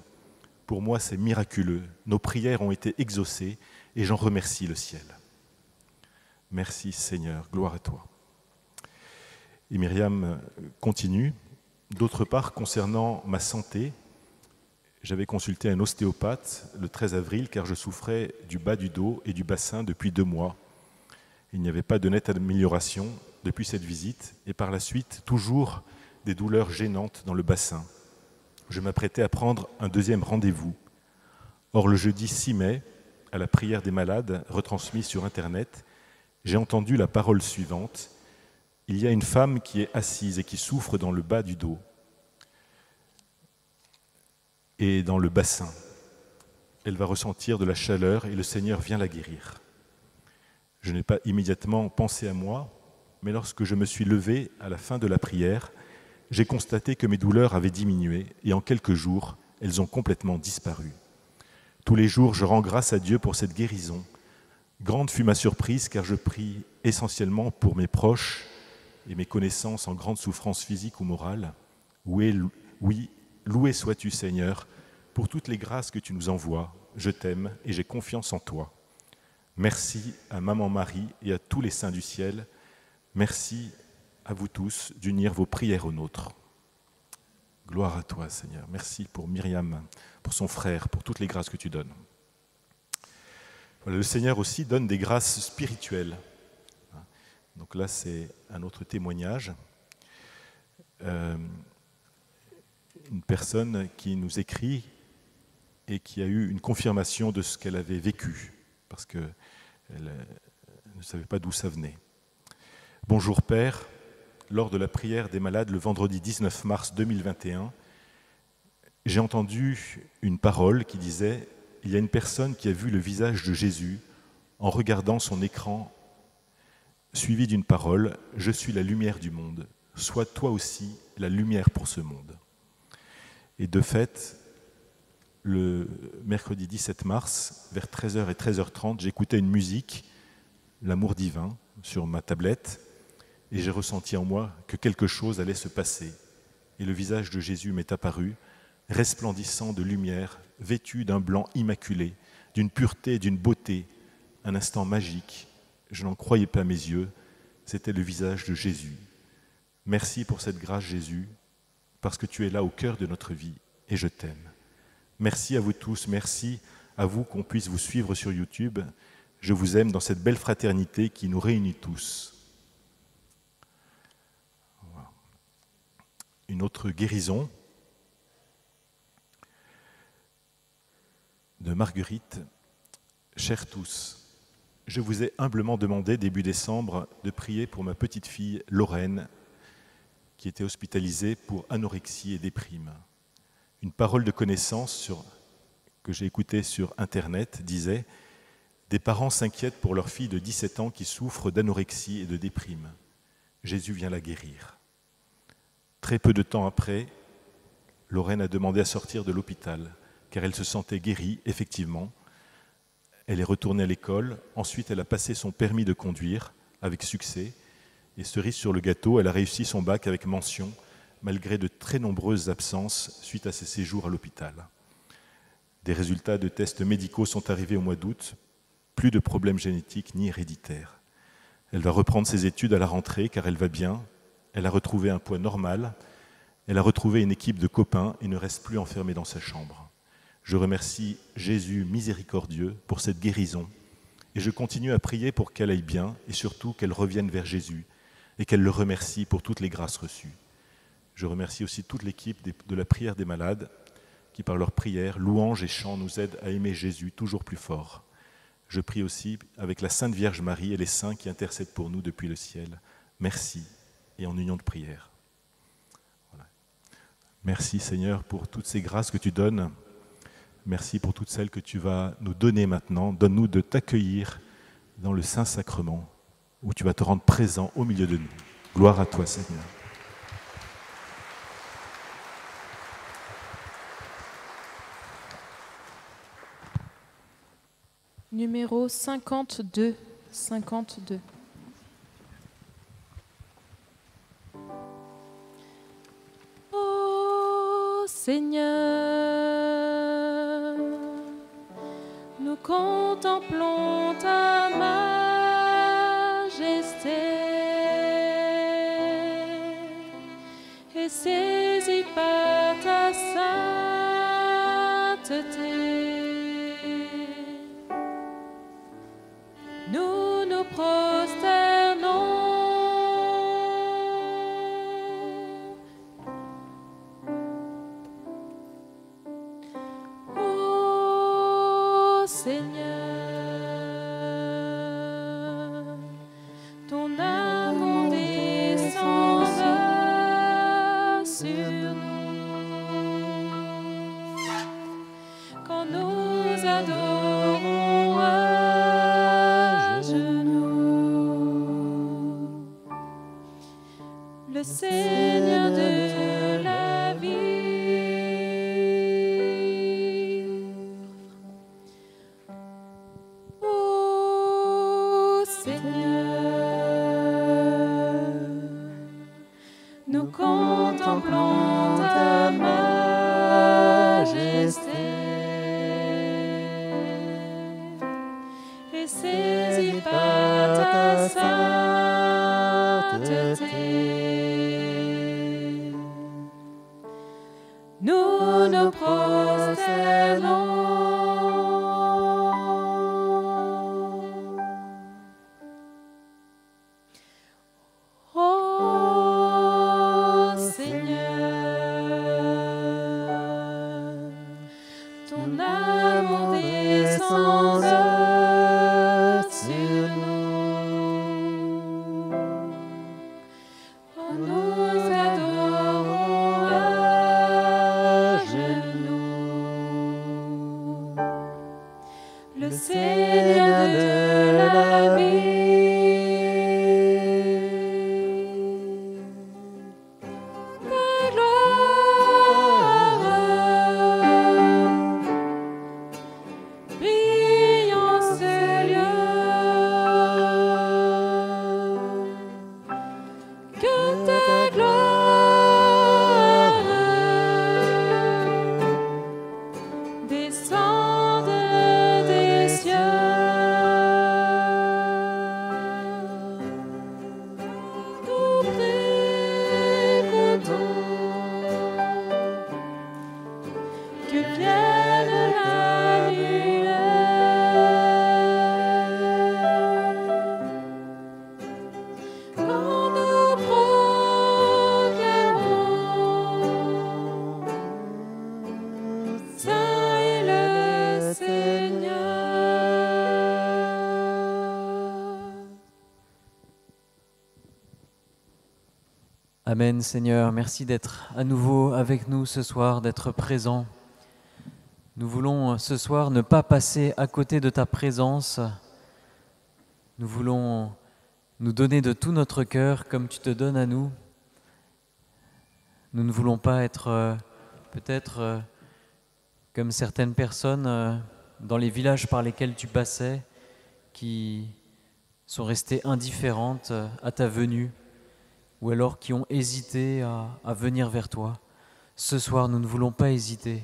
Pour moi, c'est miraculeux. Nos prières ont été exaucées et j'en remercie le ciel. Merci Seigneur, gloire à toi. Et Myriam continue. D'autre part, concernant ma santé, j'avais consulté un ostéopathe le 13 avril car je souffrais du bas du dos et du bassin depuis 2 mois. Il n'y avait pas de nette amélioration depuis cette visite et par la suite, toujours des douleurs gênantes dans le bassin. Je m'apprêtais à prendre un 2e rendez-vous. Or, le jeudi 6 mai, à la prière des malades, retransmise sur Internet, j'ai entendu la parole suivante. Il y a une femme qui est assise et qui souffre dans le bas du dos et dans le bassin. Elle va ressentir de la chaleur et le Seigneur vient la guérir. Je n'ai pas immédiatement pensé à moi, mais lorsque je me suis levé à la fin de la prière, j'ai constaté que mes douleurs avaient diminué et en quelques jours, elles ont complètement disparu. Tous les jours, je rends grâce à Dieu pour cette guérison. Grande fut ma surprise car je prie essentiellement pour mes proches et mes connaissances en grande souffrance physique ou morale. Oui, loué sois-tu Seigneur pour toutes les grâces que tu nous envoies. Je t'aime et j'ai confiance en toi. Merci à Maman Marie et à tous les saints du ciel. Merci à vous tous d'unir vos prières aux nôtres. Gloire à toi, Seigneur. Merci pour Myriam, pour son frère, pour toutes les grâces que tu donnes. Voilà, le Seigneur aussi donne des grâces spirituelles. Donc là, c'est un autre témoignage. Une personne qui nous écrit et qui a eu une confirmation de ce qu'elle avait vécu, parce qu'elle ne savait pas d'où ça venait. Bonjour Père, lors de la prière des malades le vendredi 19 mars 2021, j'ai entendu une parole qui disait « Il y a une personne qui a vu le visage de Jésus en regardant son écran suivi d'une parole, « Je suis la lumière du monde, sois toi aussi la lumière pour ce monde ». Et de fait, le mercredi 17 mars, vers 13h et 13h30, j'écoutais une musique, L'amour divin, sur ma tablette, et j'ai ressenti en moi que quelque chose allait se passer. Et le visage de Jésus m'est apparu, resplendissant de lumière, vêtu d'un blanc immaculé, d'une pureté et d'une beauté, un instant magique. Je n'en croyais pas mes yeux, c'était le visage de Jésus. Merci pour cette grâce, Jésus, parce que tu es là au cœur de notre vie, et je t'aime. Merci à vous tous, merci à vous qu'on puisse vous suivre sur YouTube. Je vous aime dans cette belle fraternité qui nous réunit tous. Voilà. Une autre guérison de Marguerite. Chers tous, je vous ai humblement demandé début décembre de prier pour ma petite fille Lorraine qui était hospitalisée pour anorexie et déprime. Une parole de connaissance que j'ai écoutée sur Internet disait « Des parents s'inquiètent pour leur fille de 17 ans qui souffre d'anorexie et de déprime. Jésus vient la guérir. » Très peu de temps après, Lorraine a demandé à sortir de l'hôpital car elle se sentait guérie, effectivement. Elle est retournée à l'école, ensuite elle a passé son permis de conduire avec succès et cerise sur le gâteau, elle a réussi son bac avec mention malgré de très nombreuses absences suite à ses séjours à l'hôpital. Des résultats de tests médicaux sont arrivés au mois d'août, plus de problèmes génétiques ni héréditaires. Elle va reprendre ses études à la rentrée car elle va bien, elle a retrouvé un poids normal, elle a retrouvé une équipe de copains et ne reste plus enfermée dans sa chambre. Je remercie Jésus miséricordieux pour cette guérison et je continue à prier pour qu'elle aille bien et surtout qu'elle revienne vers Jésus et qu'elle le remercie pour toutes les grâces reçues. Je remercie aussi toute l'équipe de la prière des malades qui, par leurs prières, louanges et chants, nous aident à aimer Jésus toujours plus fort. Je prie aussi avec la Sainte Vierge Marie et les saints qui intercèdent pour nous depuis le ciel. Merci et en union de prière. Voilà. Merci Seigneur pour toutes ces grâces que tu donnes. Merci pour toutes celles que tu vas nous donner maintenant. Donne-nous de t'accueillir dans le Saint-Sacrement où tu vas te rendre présent au milieu de nous. Gloire à toi Seigneur. Numéro 52. 52. Ô Seigneur, nous contemplons ta majesté et saisis par ta sainteté. Nous nous prosternons ô Seigneur, ton amour descend sur nous quand nous adorons à genoux le Seigneur de la vie. Ô Seigneur, nous contemplons ta majesté et saisis par ta sainteté. Nous nous prosternons ô Seigneur, ton amour descend sur nous quand nous adorons à genoux le Seigneur de la vie. Amen, Seigneur. Merci d'être à nouveau avec nous ce soir, d'être présent. Nous voulons ce soir ne pas passer à côté de ta présence. Nous voulons nous donner de tout notre cœur comme tu te donnes à nous. Nous ne voulons pas être peut-être comme certaines personnes dans les villages par lesquels tu passais qui sont restées indifférentes à ta venue ou alors qui ont hésité à venir vers toi. Ce soir, nous ne voulons pas hésiter.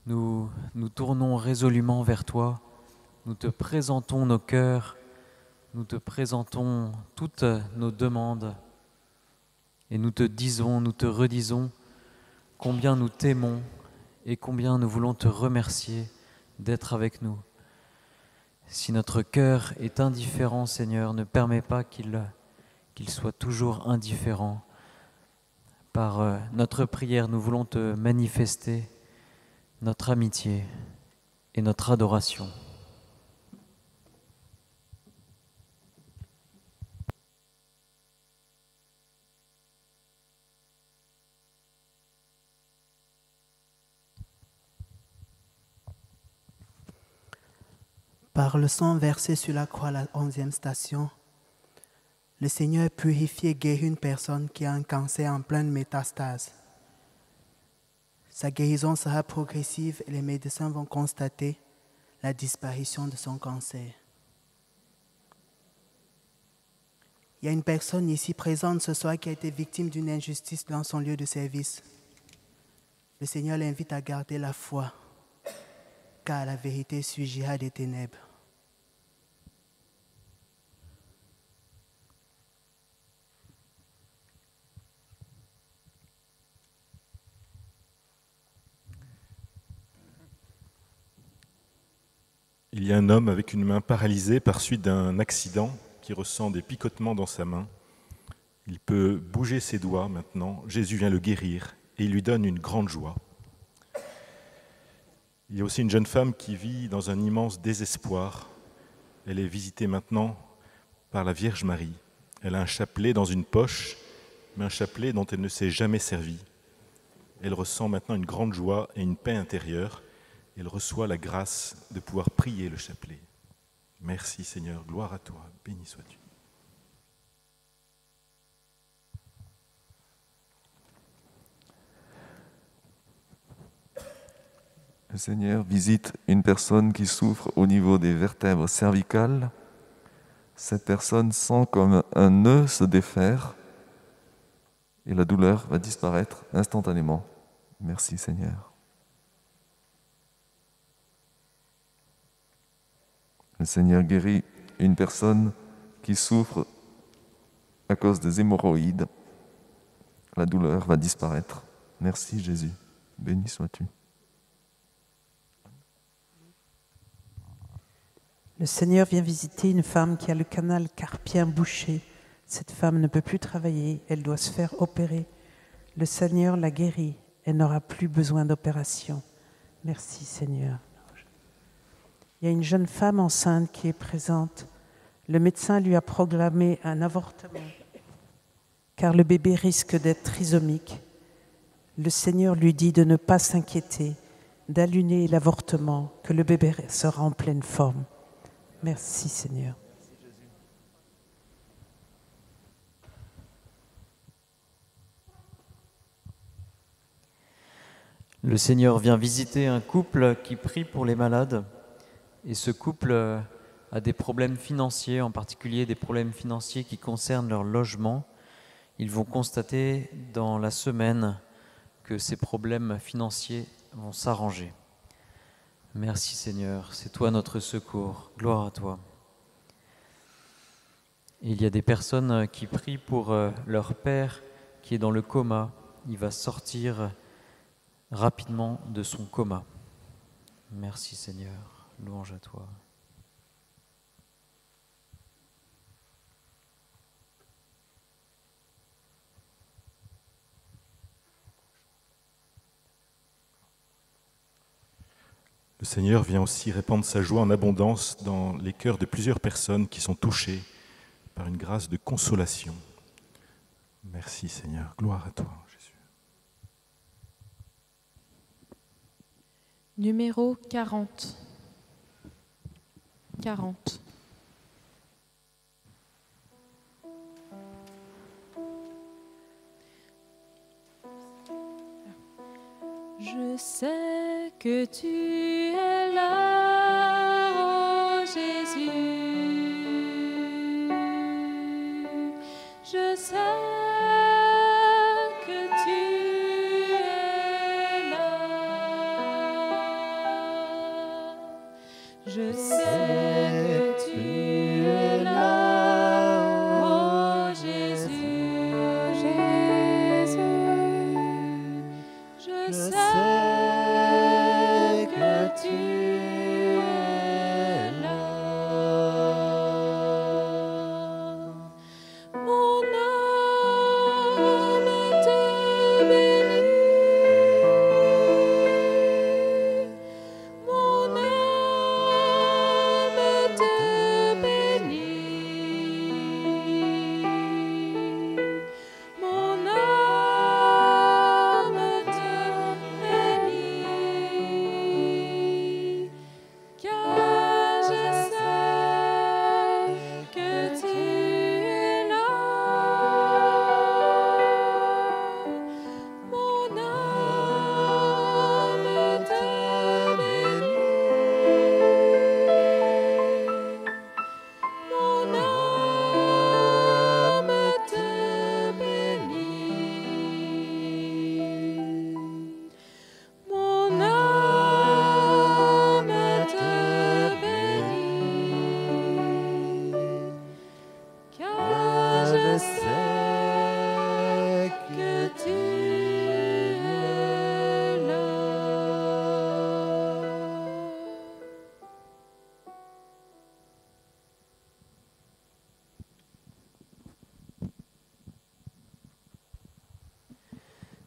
Nous tournons résolument vers toi. Nous te présentons nos cœurs. Nous te présentons toutes nos demandes. Et nous te disons, nous te redisons combien nous t'aimons et combien nous voulons te remercier d'être avec nous. Si notre cœur est indifférent, Seigneur, ne permets pas qu'il soit toujours indifférent. Par notre prière, nous voulons te manifester notre amitié et notre adoration. Par le sang versé sur la croix à la 11e station, le Seigneur purifie et guérit une personne qui a un cancer en pleine métastase. Sa guérison sera progressive et les médecins vont constater la disparition de son cancer. Il y a une personne ici présente ce soir qui a été victime d'une injustice dans son lieu de service. Le Seigneur l'invite à garder la foi, car la vérité surgira des ténèbres. Il y a un homme avec une main paralysée par suite d'un accident qui ressent des picotements dans sa main. Il peut bouger ses doigts maintenant. Jésus vient le guérir et il lui donne une grande joie. Il y a aussi une jeune femme qui vit dans un immense désespoir. Elle est visitée maintenant par la Vierge Marie. Elle a un chapelet dans une poche, mais un chapelet dont elle ne s'est jamais servie. Elle ressent maintenant une grande joie et une paix intérieure. Elle reçoit la grâce de pouvoir prier le chapelet. Merci Seigneur, gloire à toi, béni sois-tu. Le Seigneur visite une personne qui souffre au niveau des vertèbres cervicales. Cette personne sent comme un nœud se défaire et la douleur va disparaître instantanément. Merci Seigneur. Le Seigneur guérit une personne qui souffre à cause des hémorroïdes. La douleur va disparaître. Merci Jésus. Béni sois-tu. Le Seigneur vient visiter une femme qui a le canal carpien bouché. Cette femme ne peut plus travailler, elle doit se faire opérer. Le Seigneur la guérit, elle n'aura plus besoin d'opération. Merci Seigneur. Il y a une jeune femme enceinte qui est présente. Le médecin lui a proclamé un avortement, car le bébé risque d'être trisomique. Le Seigneur lui dit de ne pas s'inquiéter, d'allumer l'avortement, que le bébé sera en pleine forme. Merci Seigneur. Le Seigneur vient visiter un couple qui prie pour les malades. Et ce couple a des problèmes financiers, en particulier des problèmes financiers qui concernent leur logement. Ils vont constater dans la semaine que ces problèmes financiers vont s'arranger. Merci Seigneur, c'est toi notre secours. Gloire à toi. Et il y a des personnes qui prient pour leur père qui est dans le coma. Il va sortir rapidement de son coma. Merci Seigneur. Louange à toi. Le Seigneur vient aussi répandre sa joie en abondance dans les cœurs de plusieurs personnes qui sont touchées par une grâce de consolation. Merci Seigneur, gloire à toi Jésus. Numéro 40. 40. Je sais que tu es là, oh Jésus. Je sais que tu es là. Je sais que tu es là, oh Jésus. Je sais que tu es là. Mon âme te bénit. Mon âme te bénit. Mon âme te bénit. Car je sais que tu es là. Mon âme te bénit. Mon âme te bénit. Mon âme te bénit. Car je sais que tu es là.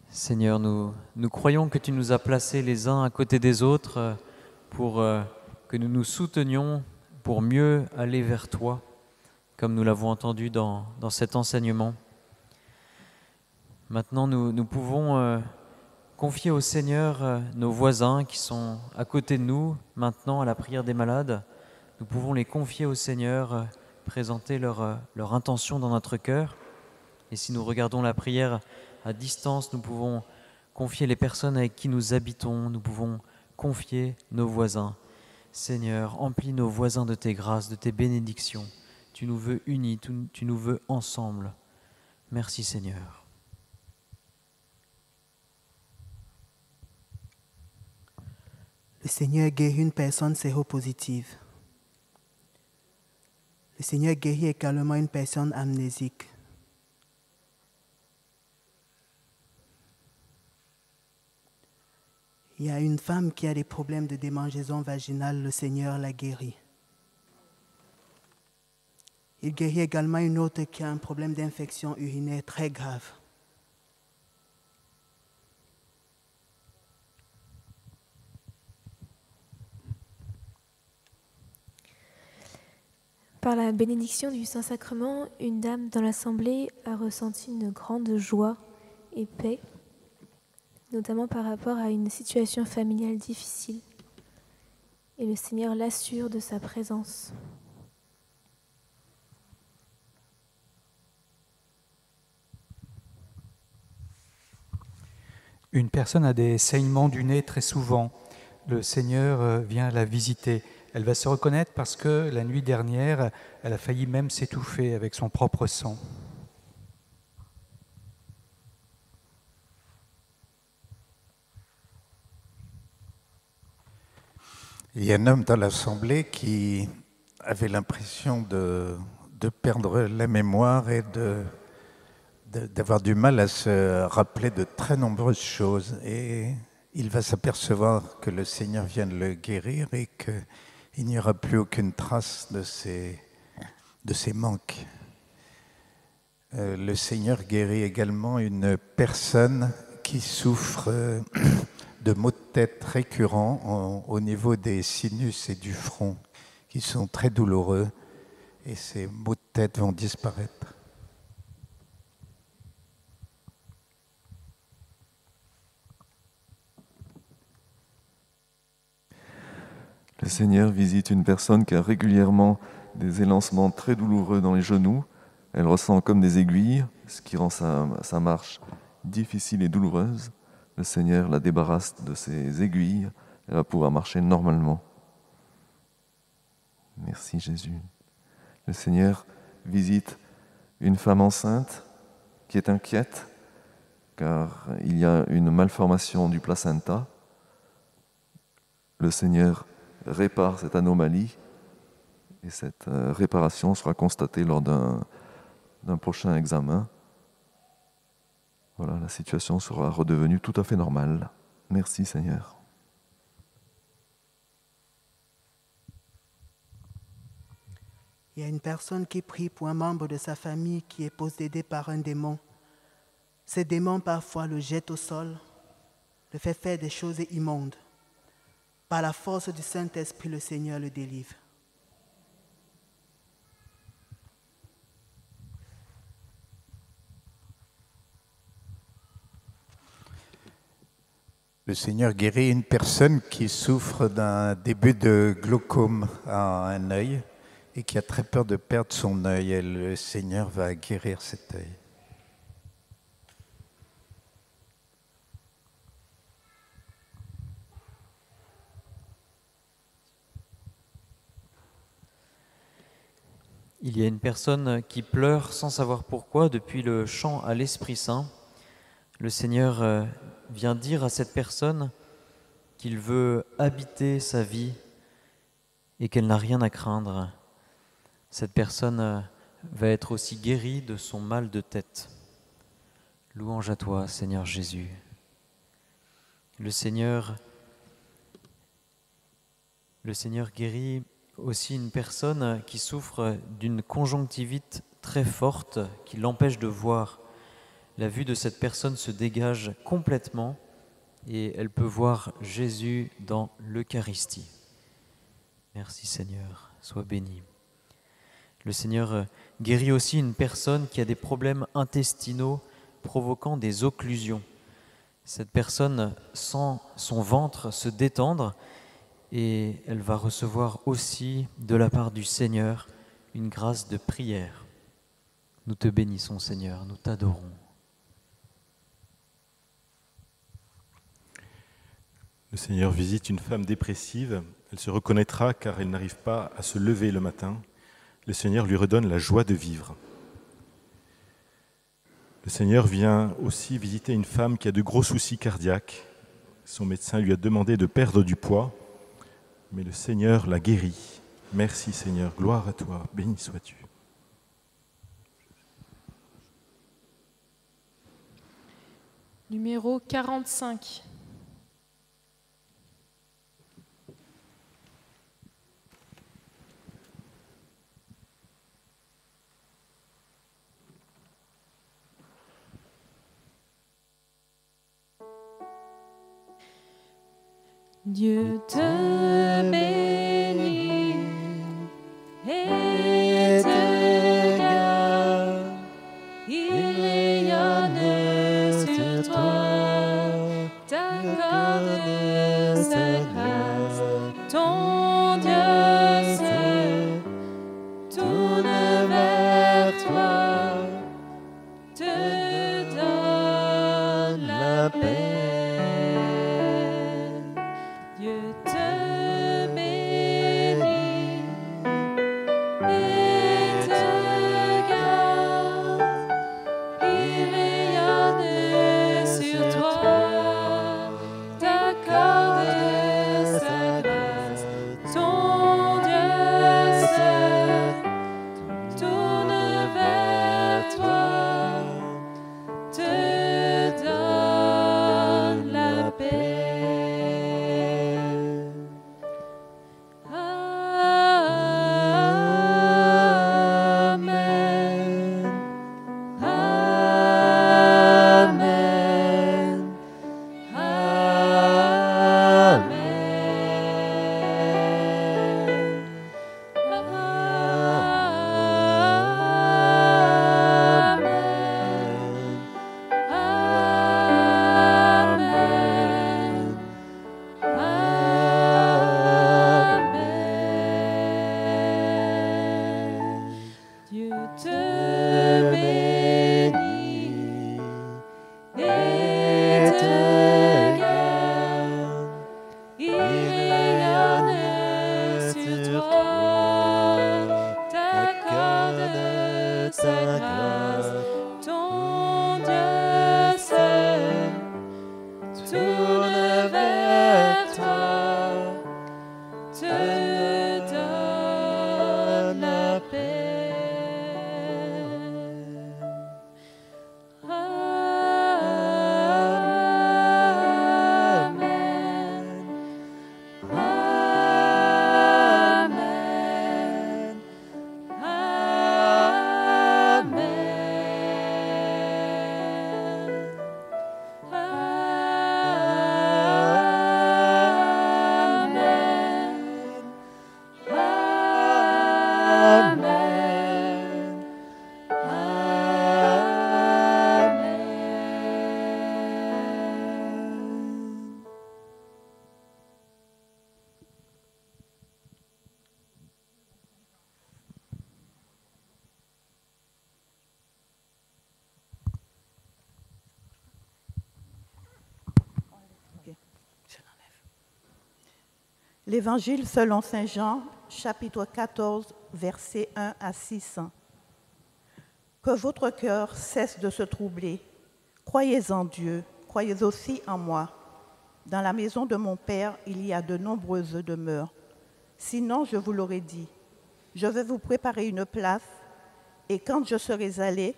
Seigneur, nous croyons que tu nous as placés les uns à côté des autres pour que nous nous soutenions pour mieux aller vers toi, comme nous l'avons entendu dans cet enseignement. Maintenant, nous pouvons confier au Seigneur nos voisins qui sont à côté de nous, maintenant à la prière des malades. Nous pouvons les confier au Seigneur, présenter leur intention dans notre cœur. Et si nous regardons la prière à distance, nous pouvons confier les personnes avec qui nous habitons, nous pouvons confier nos voisins. Seigneur, emplis nos voisins de tes grâces, de tes bénédictions. Tu nous veux unis, tu nous veux ensemble. Merci Seigneur. Le Seigneur guérit une personne séropositive. Le Seigneur guérit également une personne amnésique. Il y a une femme qui a des problèmes de démangeaison vaginale, le Seigneur la guérit. Il guérit également une autre qui a un problème d'infection urinaire très grave. Par la bénédiction du Saint-Sacrement, une dame dans l'Assemblée a ressenti une grande joie et paix, notamment par rapport à une situation familiale difficile. Et le Seigneur l'assure de sa présence. Une personne a des saignements du nez très souvent. Le Seigneur vient la visiter. Elle va se reconnaître parce que la nuit dernière, elle a failli même s'étouffer avec son propre sang. Il y a un homme dans l'Assemblée qui avait l'impression de perdre la mémoire et d'avoir du mal à se rappeler de très nombreuses choses. Et il va s'apercevoir que le Seigneur vient de le guérir et qu'il n'y aura plus aucune trace de ses manques. Le Seigneur guérit également une personne qui souffre de maux de tête récurrents au niveau des sinus et du front, qui sont très douloureux, et ces maux de tête vont disparaître. Le Seigneur visite une personne qui a régulièrement des élancements très douloureux dans les genoux. Elle ressent comme des aiguilles, ce qui rend sa marche difficile et douloureuse. Le Seigneur la débarrasse de ces aiguilles. Elle va pouvoir marcher normalement. Merci Jésus. Le Seigneur visite une femme enceinte qui est inquiète car il y a une malformation du placenta. Le Seigneur répare cette anomalie et cette réparation sera constatée lors d'un prochain examen. Voilà, la situation sera redevenue tout à fait normale. Merci Seigneur. Il y a une personne qui prie pour un membre de sa famille qui est possédé par un démon. Ce démon parfois le jette au sol, le fait faire des choses immondes. Par la force du Saint-Esprit, le Seigneur le délivre. Le Seigneur guérit une personne qui souffre d'un début de glaucome à un œil et qui a très peur de perdre son œil. Et le Seigneur va guérir cet œil. Il y a une personne qui pleure sans savoir pourquoi depuis le chant à l'Esprit Saint. Le Seigneur vient dire à cette personne qu'il veut habiter sa vie et qu'elle n'a rien à craindre. Cette personne va être aussi guérie de son mal de tête. Louange à toi, Seigneur Jésus. Le Seigneur guérit aussi une personne qui souffre d'une conjonctivite très forte qui l'empêche de voir. La vue de cette personne se dégage complètement et elle peut voir Jésus dans l'Eucharistie. Merci Seigneur, sois béni. Le Seigneur guérit aussi une personne qui a des problèmes intestinaux provoquant des occlusions. Cette personne sent son ventre se détendre et elle va recevoir aussi de la part du Seigneur une grâce de prière. Nous te bénissons Seigneur, nous t'adorons. Le Seigneur visite une femme dépressive. Elle se reconnaîtra car elle n'arrive pas à se lever le matin. Le Seigneur lui redonne la joie de vivre. Le Seigneur vient aussi visiter une femme qui a de gros soucis cardiaques. Son médecin lui a demandé de perdre du poids, mais le Seigneur l'a guérie. Merci Seigneur, gloire à toi, béni sois-tu. Numéro 45. Dieu te bénit et te garde, il rayonne sur toi, t'accorde sa grâce, ton Dieu se tourne vers toi, te donne la paix. Dieu te bénit et te garde, il rayonne sur toi, t'accorde sa grâce, ton Dieu se tourne vers toi, te donne L'Évangile selon Saint Jean, chapitre 14, versets 1 à 6. Que votre cœur cesse de se troubler. Croyez en Dieu, croyez aussi en moi. Dans la maison de mon Père, il y a de nombreuses demeures. Sinon, je vous l'aurais dit, je vais vous préparer une place, et quand je serai allé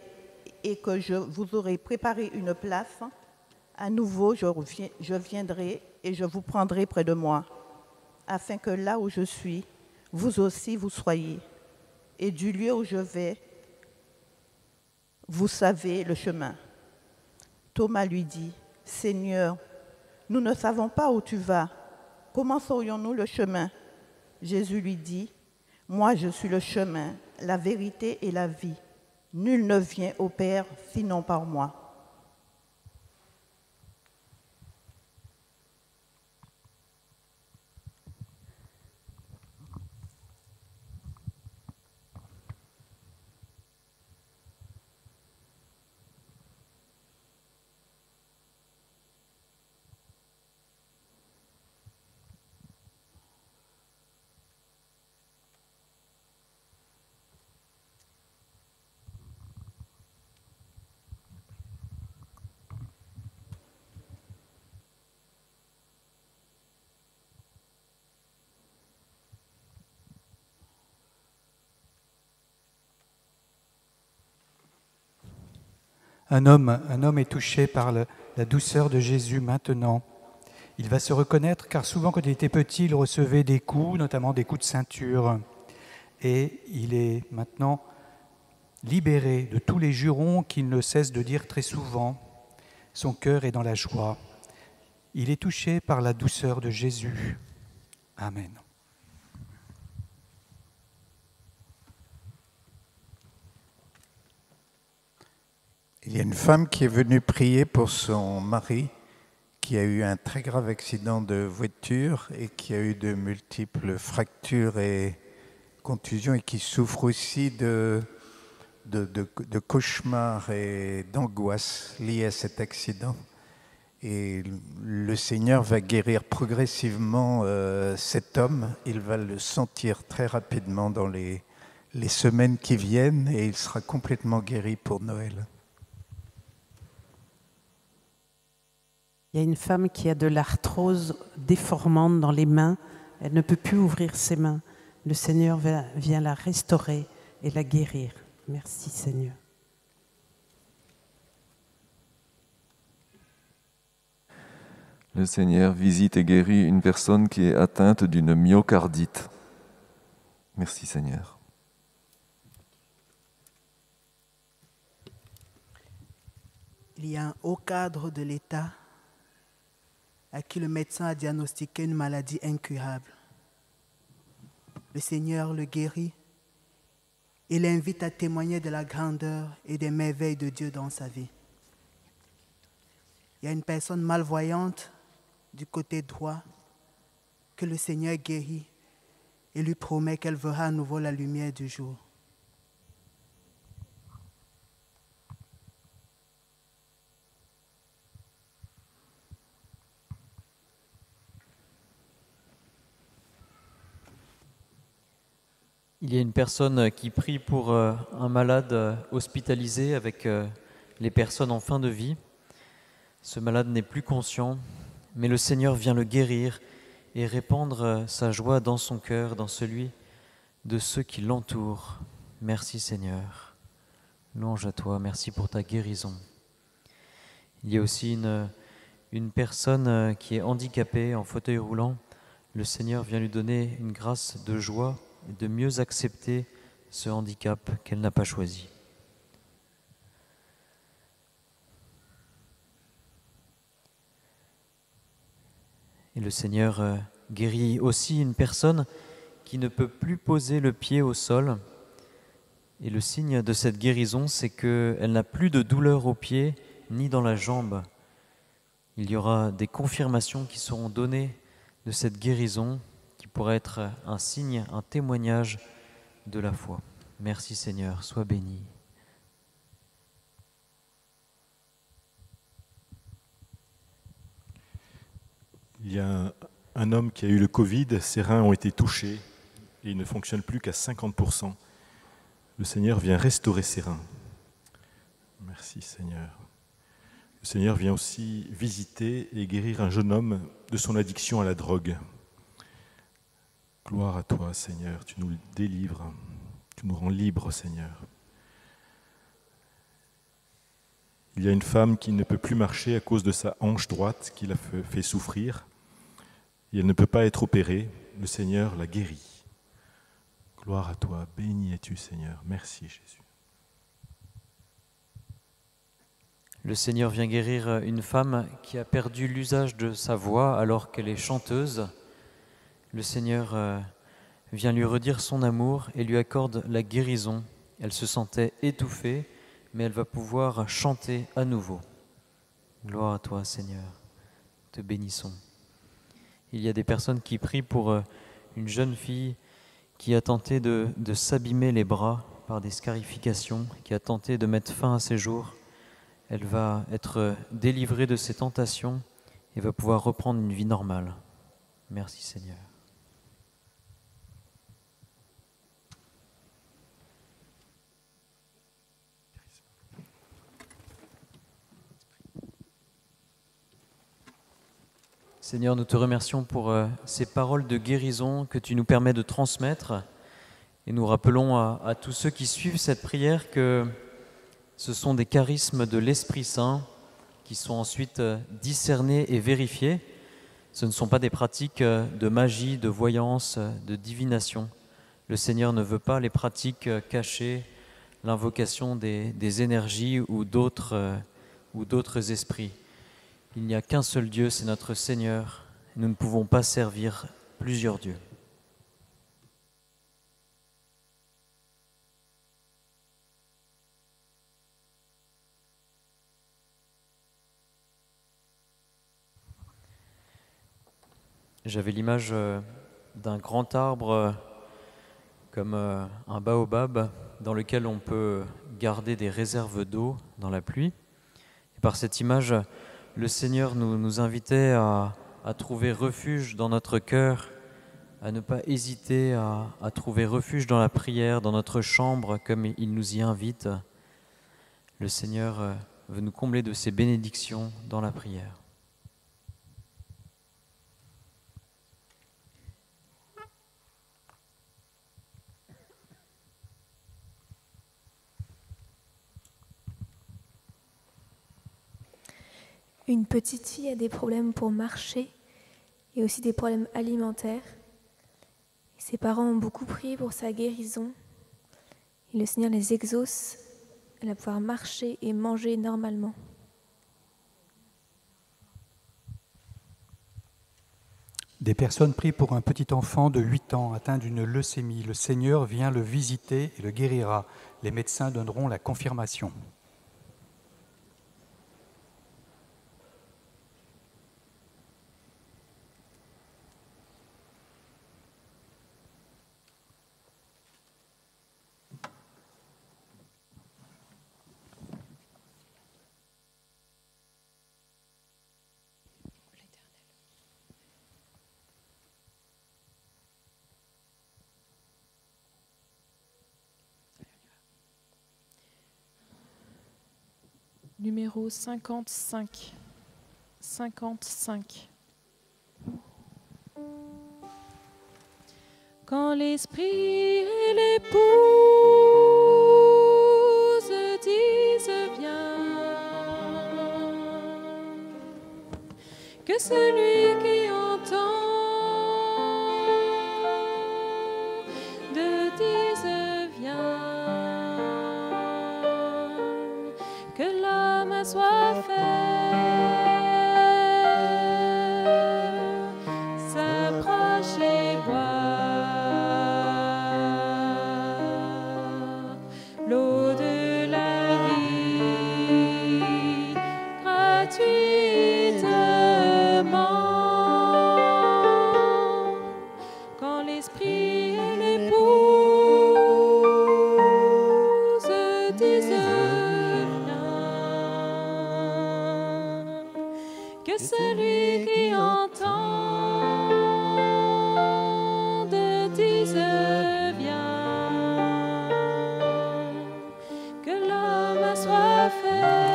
et que je vous aurai préparé une place, à nouveau je viendrai et je vous prendrai près de moi, afin que là où je suis, vous aussi vous soyez. Et du lieu où je vais, vous savez le chemin. Thomas lui dit, « Seigneur, nous ne savons pas où tu vas. Comment saurions-nous le chemin ?» Jésus lui dit, « Moi je suis le chemin, la vérité et la vie. Nul ne vient au Père sinon par moi. » Un homme est touché par la douceur de Jésus maintenant. Il va se reconnaître car souvent quand il était petit, il recevait des coups, notamment des coups de ceinture. Et il est maintenant libéré de tous les jurons qu'il ne cesse de dire très souvent. Son cœur est dans la joie. Il est touché par la douceur de Jésus. Amen. Il y a une femme qui est venue prier pour son mari qui a eu un très grave accident de voiture et qui a eu de multiples fractures et contusions et qui souffre aussi de cauchemars et d'angoisse liés à cet accident. Et le Seigneur va guérir progressivement cet homme. Il va le sentir très rapidement dans les semaines qui viennent et il sera complètement guéri pour Noël. Il y a une femme qui a de l'arthrose déformante dans les mains. Elle ne peut plus ouvrir ses mains. Le Seigneur vient la restaurer et la guérir. Merci Seigneur. Le Seigneur visite et guérit une personne qui est atteinte d'une myocardite. Merci Seigneur. Il y a un haut cadre de l'État à qui le médecin a diagnostiqué une maladie incurable. Le Seigneur le guérit et l'invite à témoigner de la grandeur et des merveilles de Dieu dans sa vie. Il y a une personne malvoyante du côté droit que le Seigneur guérit et lui promet qu'elle verra à nouveau la lumière du jour. Il y a une personne qui prie pour un malade hospitalisé avec les personnes en fin de vie. Ce malade n'est plus conscient, mais le Seigneur vient le guérir et répandre sa joie dans son cœur, dans celui de ceux qui l'entourent. Merci Seigneur. Louange à toi, merci pour ta guérison. Il y a aussi une personne qui est handicapée en fauteuil roulant. Le Seigneur vient lui donner une grâce de joie et de mieux accepter ce handicap qu'elle n'a pas choisi. Et le Seigneur guérit aussi une personne qui ne peut plus poser le pied au sol Et le signe de cette guérison, c'est qu'elle n'a plus de douleur au pied ni dans la jambe. Il y aura des confirmations qui seront données de cette guérison qui pourrait être un signe, un témoignage de la foi. Merci Seigneur, sois béni. Il y a un homme qui a eu le Covid, ses reins ont été touchés et il ne fonctionne plus qu'à 50%. Le Seigneur vient restaurer ses reins. Merci Seigneur. Le Seigneur vient aussi visiter et guérir un jeune homme de son addiction à la drogue. Gloire à toi Seigneur, tu nous délivres, tu nous rends libres Seigneur. Il y a une femme qui ne peut plus marcher à cause de sa hanche droite qui l'a fait souffrir. Et elle ne peut pas être opérée. Le Seigneur la guérit. Gloire à toi, béni es-tu Seigneur. Merci Jésus. Le Seigneur vient guérir une femme qui a perdu l'usage de sa voix alors qu'elle est chanteuse. Le Seigneur vient lui redire son amour et lui accorde la guérison. Elle se sentait étouffée, mais elle va pouvoir chanter à nouveau. Gloire à toi Seigneur, te bénissons. Il y a des personnes qui prient pour une jeune fille qui a tenté de s'abîmer les bras par des scarifications, qui a tenté de mettre fin à ses jours. Elle va être délivrée de ses tentations et va pouvoir reprendre une vie normale. Merci Seigneur. Seigneur, nous te remercions pour ces paroles de guérison que tu nous permets de transmettre. Et nous rappelons à tous ceux qui suivent cette prière que ce sont des charismes de l'Esprit Saint qui sont ensuite discernés et vérifiés. Ce ne sont pas des pratiques de magie, de voyance, de divination. Le Seigneur ne veut pas les pratiques cachées, l'invocation des énergies ou d'autres esprits. Il n'y a qu'un seul Dieu, c'est notre Seigneur. Nous ne pouvons pas servir plusieurs dieux. J'avais l'image d'un grand arbre comme un baobab dans lequel on peut garder des réserves d'eau dans la pluie. Et par cette image, le Seigneur nous invitait à trouver refuge dans notre cœur, à ne pas hésiter à trouver refuge dans la prière, dans notre chambre, comme il nous y invite. Le Seigneur veut nous combler de ses bénédictions dans la prière. Une petite fille a des problèmes pour marcher et aussi des problèmes alimentaires. Ses parents ont beaucoup prié pour sa guérison. Et le Seigneur les exauce. Elle va pouvoir marcher et manger normalement. Des personnes prient pour un petit enfant de 8 ans atteint d'une leucémie. Le Seigneur vient le visiter et le guérira. Les médecins donneront la confirmation. Numéro 55. 55. Quand l'esprit et l'épouse disent viens, que celui qui entend de dise viens, que l'homme soit fait, s'approche et voir que celui qui entend dise viens, que l'homme soit fait,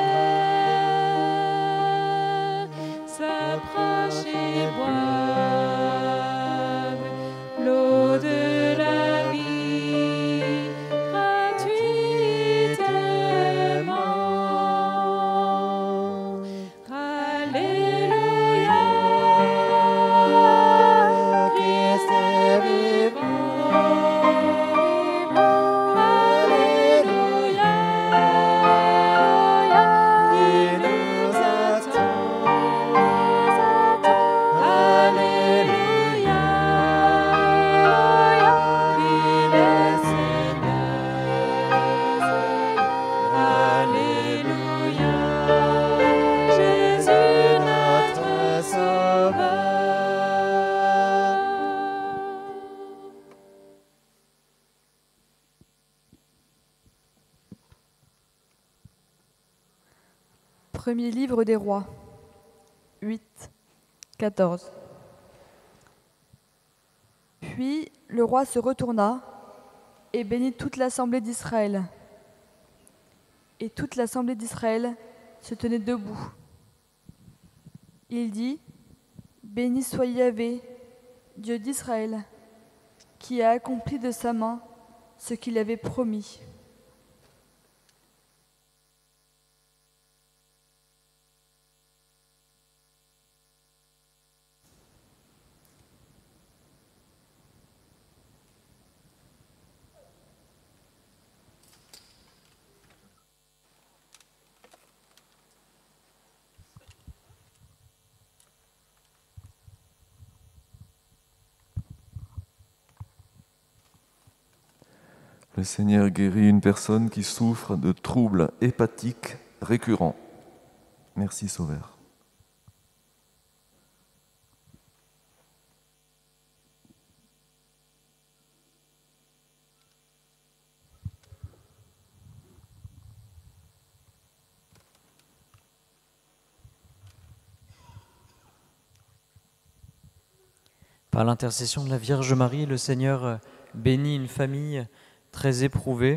s'approche et boive l'eau de la vie gratuitement. Alléluia, Christ est vivant. Alléluia, il nous attend. Alléluia, il est Seigneur. Alléluia, Jésus notre Sauveur. Premier livre des rois, 8, 14. Puis le roi se retourna et bénit toute l'assemblée d'Israël. Et toute l'assemblée d'Israël se tenait debout. Il dit, béni soit Yahvé, Dieu d'Israël, qui a accompli de sa main ce qu'il avait promis. Le Seigneur guérit une personne qui souffre de troubles hépatiques récurrents. Merci Sauveur. Par l'intercession de la Vierge Marie, le Seigneur bénit une famille très éprouvée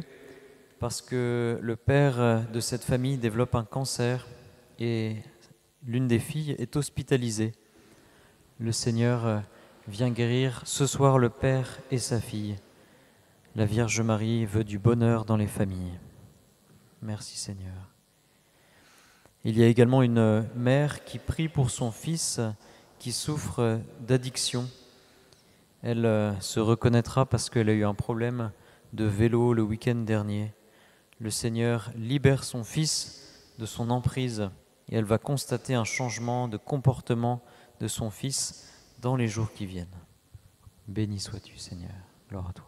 parce que le père de cette famille développe un cancer et l'une des filles est hospitalisée. Le Seigneur vient guérir ce soir le père et sa fille. La Vierge Marie veut du bonheur dans les familles. Merci Seigneur. Il y a également une mère qui prie pour son fils qui souffre d'addiction. Elle se reconnaîtra parce qu'elle a eu un problème de vélo le week-end dernier. Le Seigneur libère son fils de son emprise et elle va constater un changement de comportement de son fils dans les jours qui viennent. Béni sois-tu, Seigneur. Gloire à toi.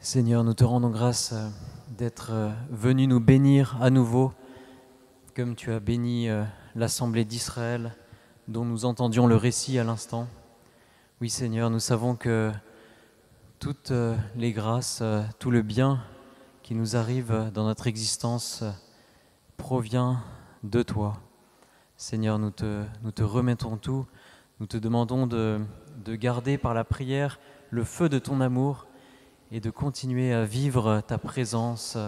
Seigneur, nous te rendons grâce d'être venu nous bénir à nouveau, comme tu as béni l'Assemblée d'Israël, dont nous entendions le récit à l'instant. Oui, Seigneur, nous savons que toutes les grâces, tout le bien qui nous arrive dans notre existence provient de toi. Seigneur, nous te remettons tout, nous te demandons de garder par la prière le feu de ton amour et de continuer à vivre ta présence,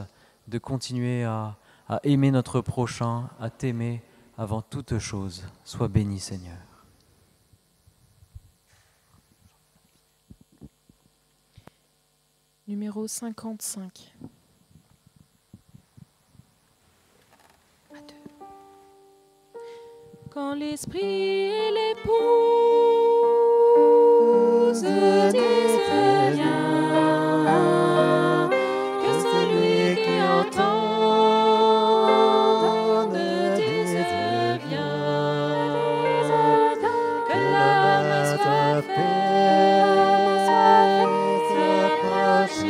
de continuer à aimer notre prochain, à t'aimer avant toute chose. Sois béni, Seigneur. Numéro 55. Quand l'esprit et l'épouse disent viens, que celui qui entend dise viens, que l'homme soit fait, s'approche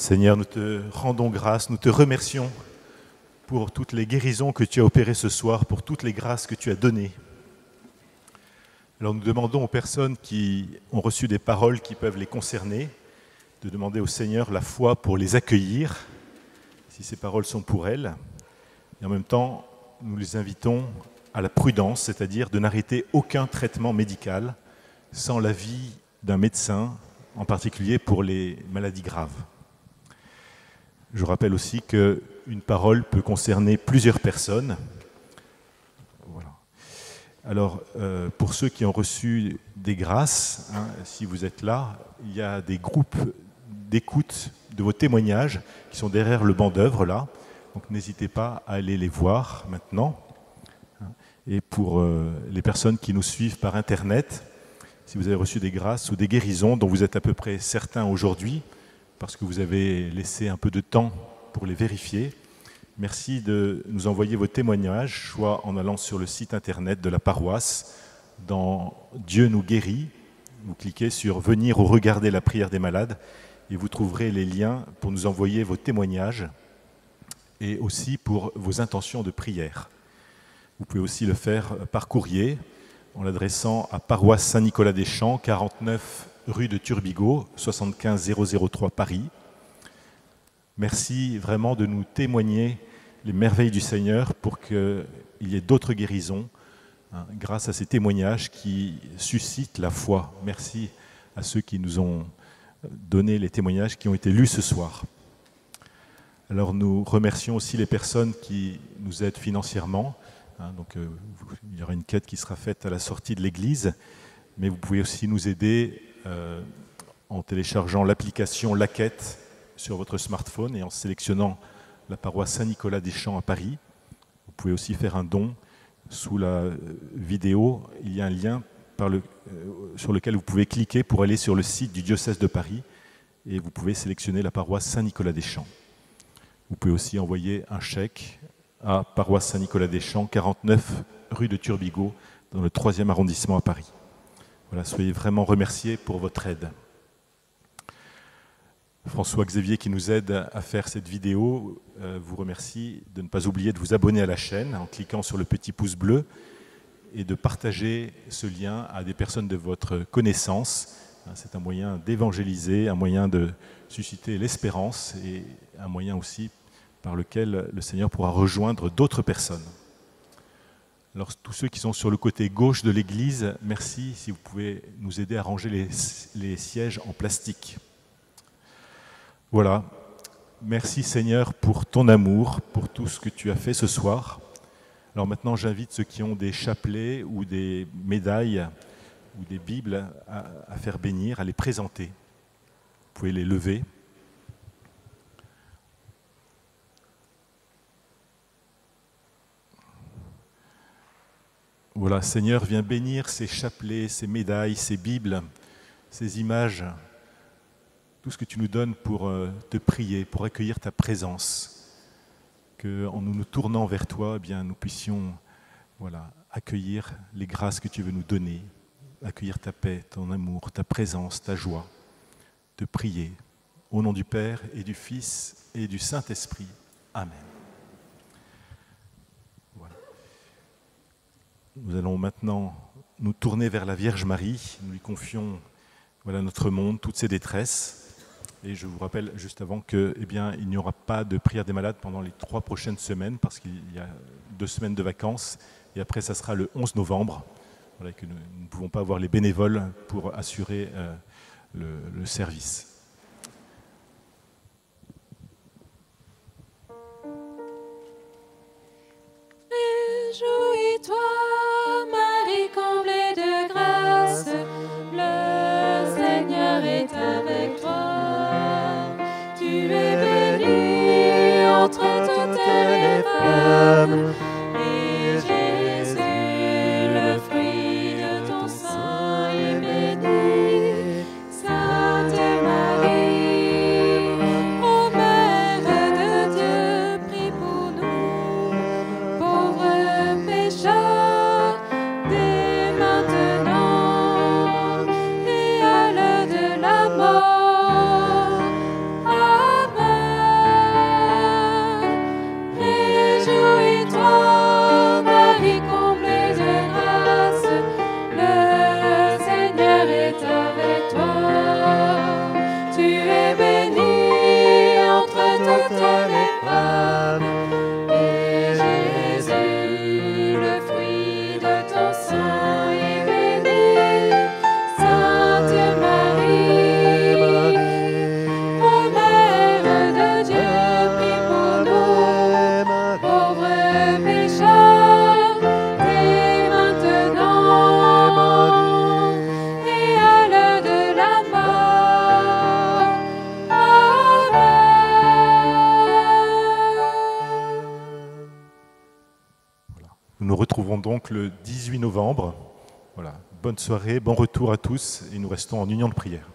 Seigneur, nous te rendons grâce, nous te remercions pour toutes les guérisons que tu as opérées ce soir, pour toutes les grâces que tu as données. Alors nous demandons aux personnes qui ont reçu des paroles qui peuvent les concerner, de demander au Seigneur la foi pour les accueillir, si ces paroles sont pour elles. Et en même temps, nous les invitons à la prudence, c'est-à-dire de n'arrêter aucun traitement médical sans l'avis d'un médecin, en particulier pour les maladies graves. Je rappelle aussi qu'une parole peut concerner plusieurs personnes. Voilà. Alors, pour ceux qui ont reçu des grâces, si vous êtes là, il y a des groupes d'écoute de vos témoignages qui sont derrière le banc d'œuvre là. Donc, n'hésitez pas à aller les voir maintenant. Et pour les personnes qui nous suivent par Internet, si vous avez reçu des grâces ou des guérisons dont vous êtes à peu près certains aujourd'hui, parce que vous avez laissé un peu de temps pour les vérifier. Merci de nous envoyer vos témoignages, soit en allant sur le site internet de la paroisse, dans Dieu nous guérit, vous cliquez sur « Venir ou regarder la prière des malades » et vous trouverez les liens pour nous envoyer vos témoignages et aussi pour vos intentions de prière. Vous pouvez aussi le faire par courrier en l'adressant à paroisse Saint-Nicolas-des-Champs, 49 rue de Turbigo, 75 003 Paris. Merci vraiment de nous témoigner les merveilles du Seigneur pour qu'il y ait d'autres guérisons grâce à ces témoignages qui suscitent la foi. Merci à ceux qui nous ont donné les témoignages qui ont été lus ce soir. Alors nous remercions aussi les personnes qui nous aident financièrement. Donc, il y aura une quête qui sera faite à la sortie de l'église, mais vous pouvez aussi nous aider en téléchargeant l'application La Quête sur votre smartphone et en sélectionnant la paroisse Saint-Nicolas-des-Champs à Paris. Vous pouvez aussi faire un don. Sous la vidéo, il y a un lien sur lequel vous pouvez cliquer pour aller sur le site du diocèse de Paris et vous pouvez sélectionner la paroisse Saint-Nicolas-des-Champs. Vous pouvez aussi envoyer un chèque à paroisse Saint-Nicolas-des-Champs, 49 rue de Turbigo, dans le 3e arrondissement à Paris. Voilà, soyez vraiment remerciés pour votre aide. François-Xavier qui nous aide à faire cette vidéo vous remercie de ne pas oublier de vous abonner à la chaîne en cliquant sur le petit pouce bleu et de partager ce lien à des personnes de votre connaissance. C'est un moyen d'évangéliser, un moyen de susciter l'espérance et un moyen aussi par lequel le Seigneur pourra rejoindre d'autres personnes. Alors tous ceux qui sont sur le côté gauche de l'église, merci si vous pouvez nous aider à ranger les sièges en plastique. Voilà, merci Seigneur pour ton amour, pour tout ce que tu as fait ce soir. Alors maintenant j'invite ceux qui ont des chapelets ou des médailles ou des Bibles à faire bénir, à les présenter. Vous pouvez les lever. Voilà, Seigneur, viens bénir ces chapelets, ces médailles, ces Bibles, ces images, tout ce que tu nous donnes pour te prier, pour accueillir ta présence. Qu'en nous tournant vers toi, eh bien, nous puissions accueillir les grâces que tu veux nous donner, accueillir ta paix, ton amour, ta présence, ta joie, te prier. Au nom du Père et du Fils et du Saint-Esprit. Amen. Voilà. Nous allons maintenant nous tourner vers la Vierge Marie. Nous lui confions notre monde, toutes ses détresses. Et je vous rappelle juste avant que, il n'y aura pas de prière des malades pendant les 3 prochaines semaines parce qu'il y a 2 semaines de vacances. Et après, ça sera le 11 novembre. Voilà, que nous ne pouvons pas avoir les bénévoles pour assurer le service. Réjouis-toi, Marie comblée de grâce, le Seigneur est avec toi. Tu es bénie entre toutes les femmes, et Jésus, le fruit de ton sein, est béni. Sainte Marie, ô Mère de Dieu, prie pour nous, pauvres pécheurs, dès maintenant et à l'heure de la mort. Amen. Réjouis-toi, Marie comblée de grâce, le Seigneur est avec toi. Tu es bénie entre toutes les femmes, et Jésus, le fruit de ton sein, est béni. Sainte Marie, ô Mère de Dieu, prie pour nous, pauvres pécheurs, dès maintenant et à l'heure de la mort. Amen. Nous nous retrouvons donc le 18 novembre. Voilà. Bonne soirée, bon retour à tous et nous restons en union de prière.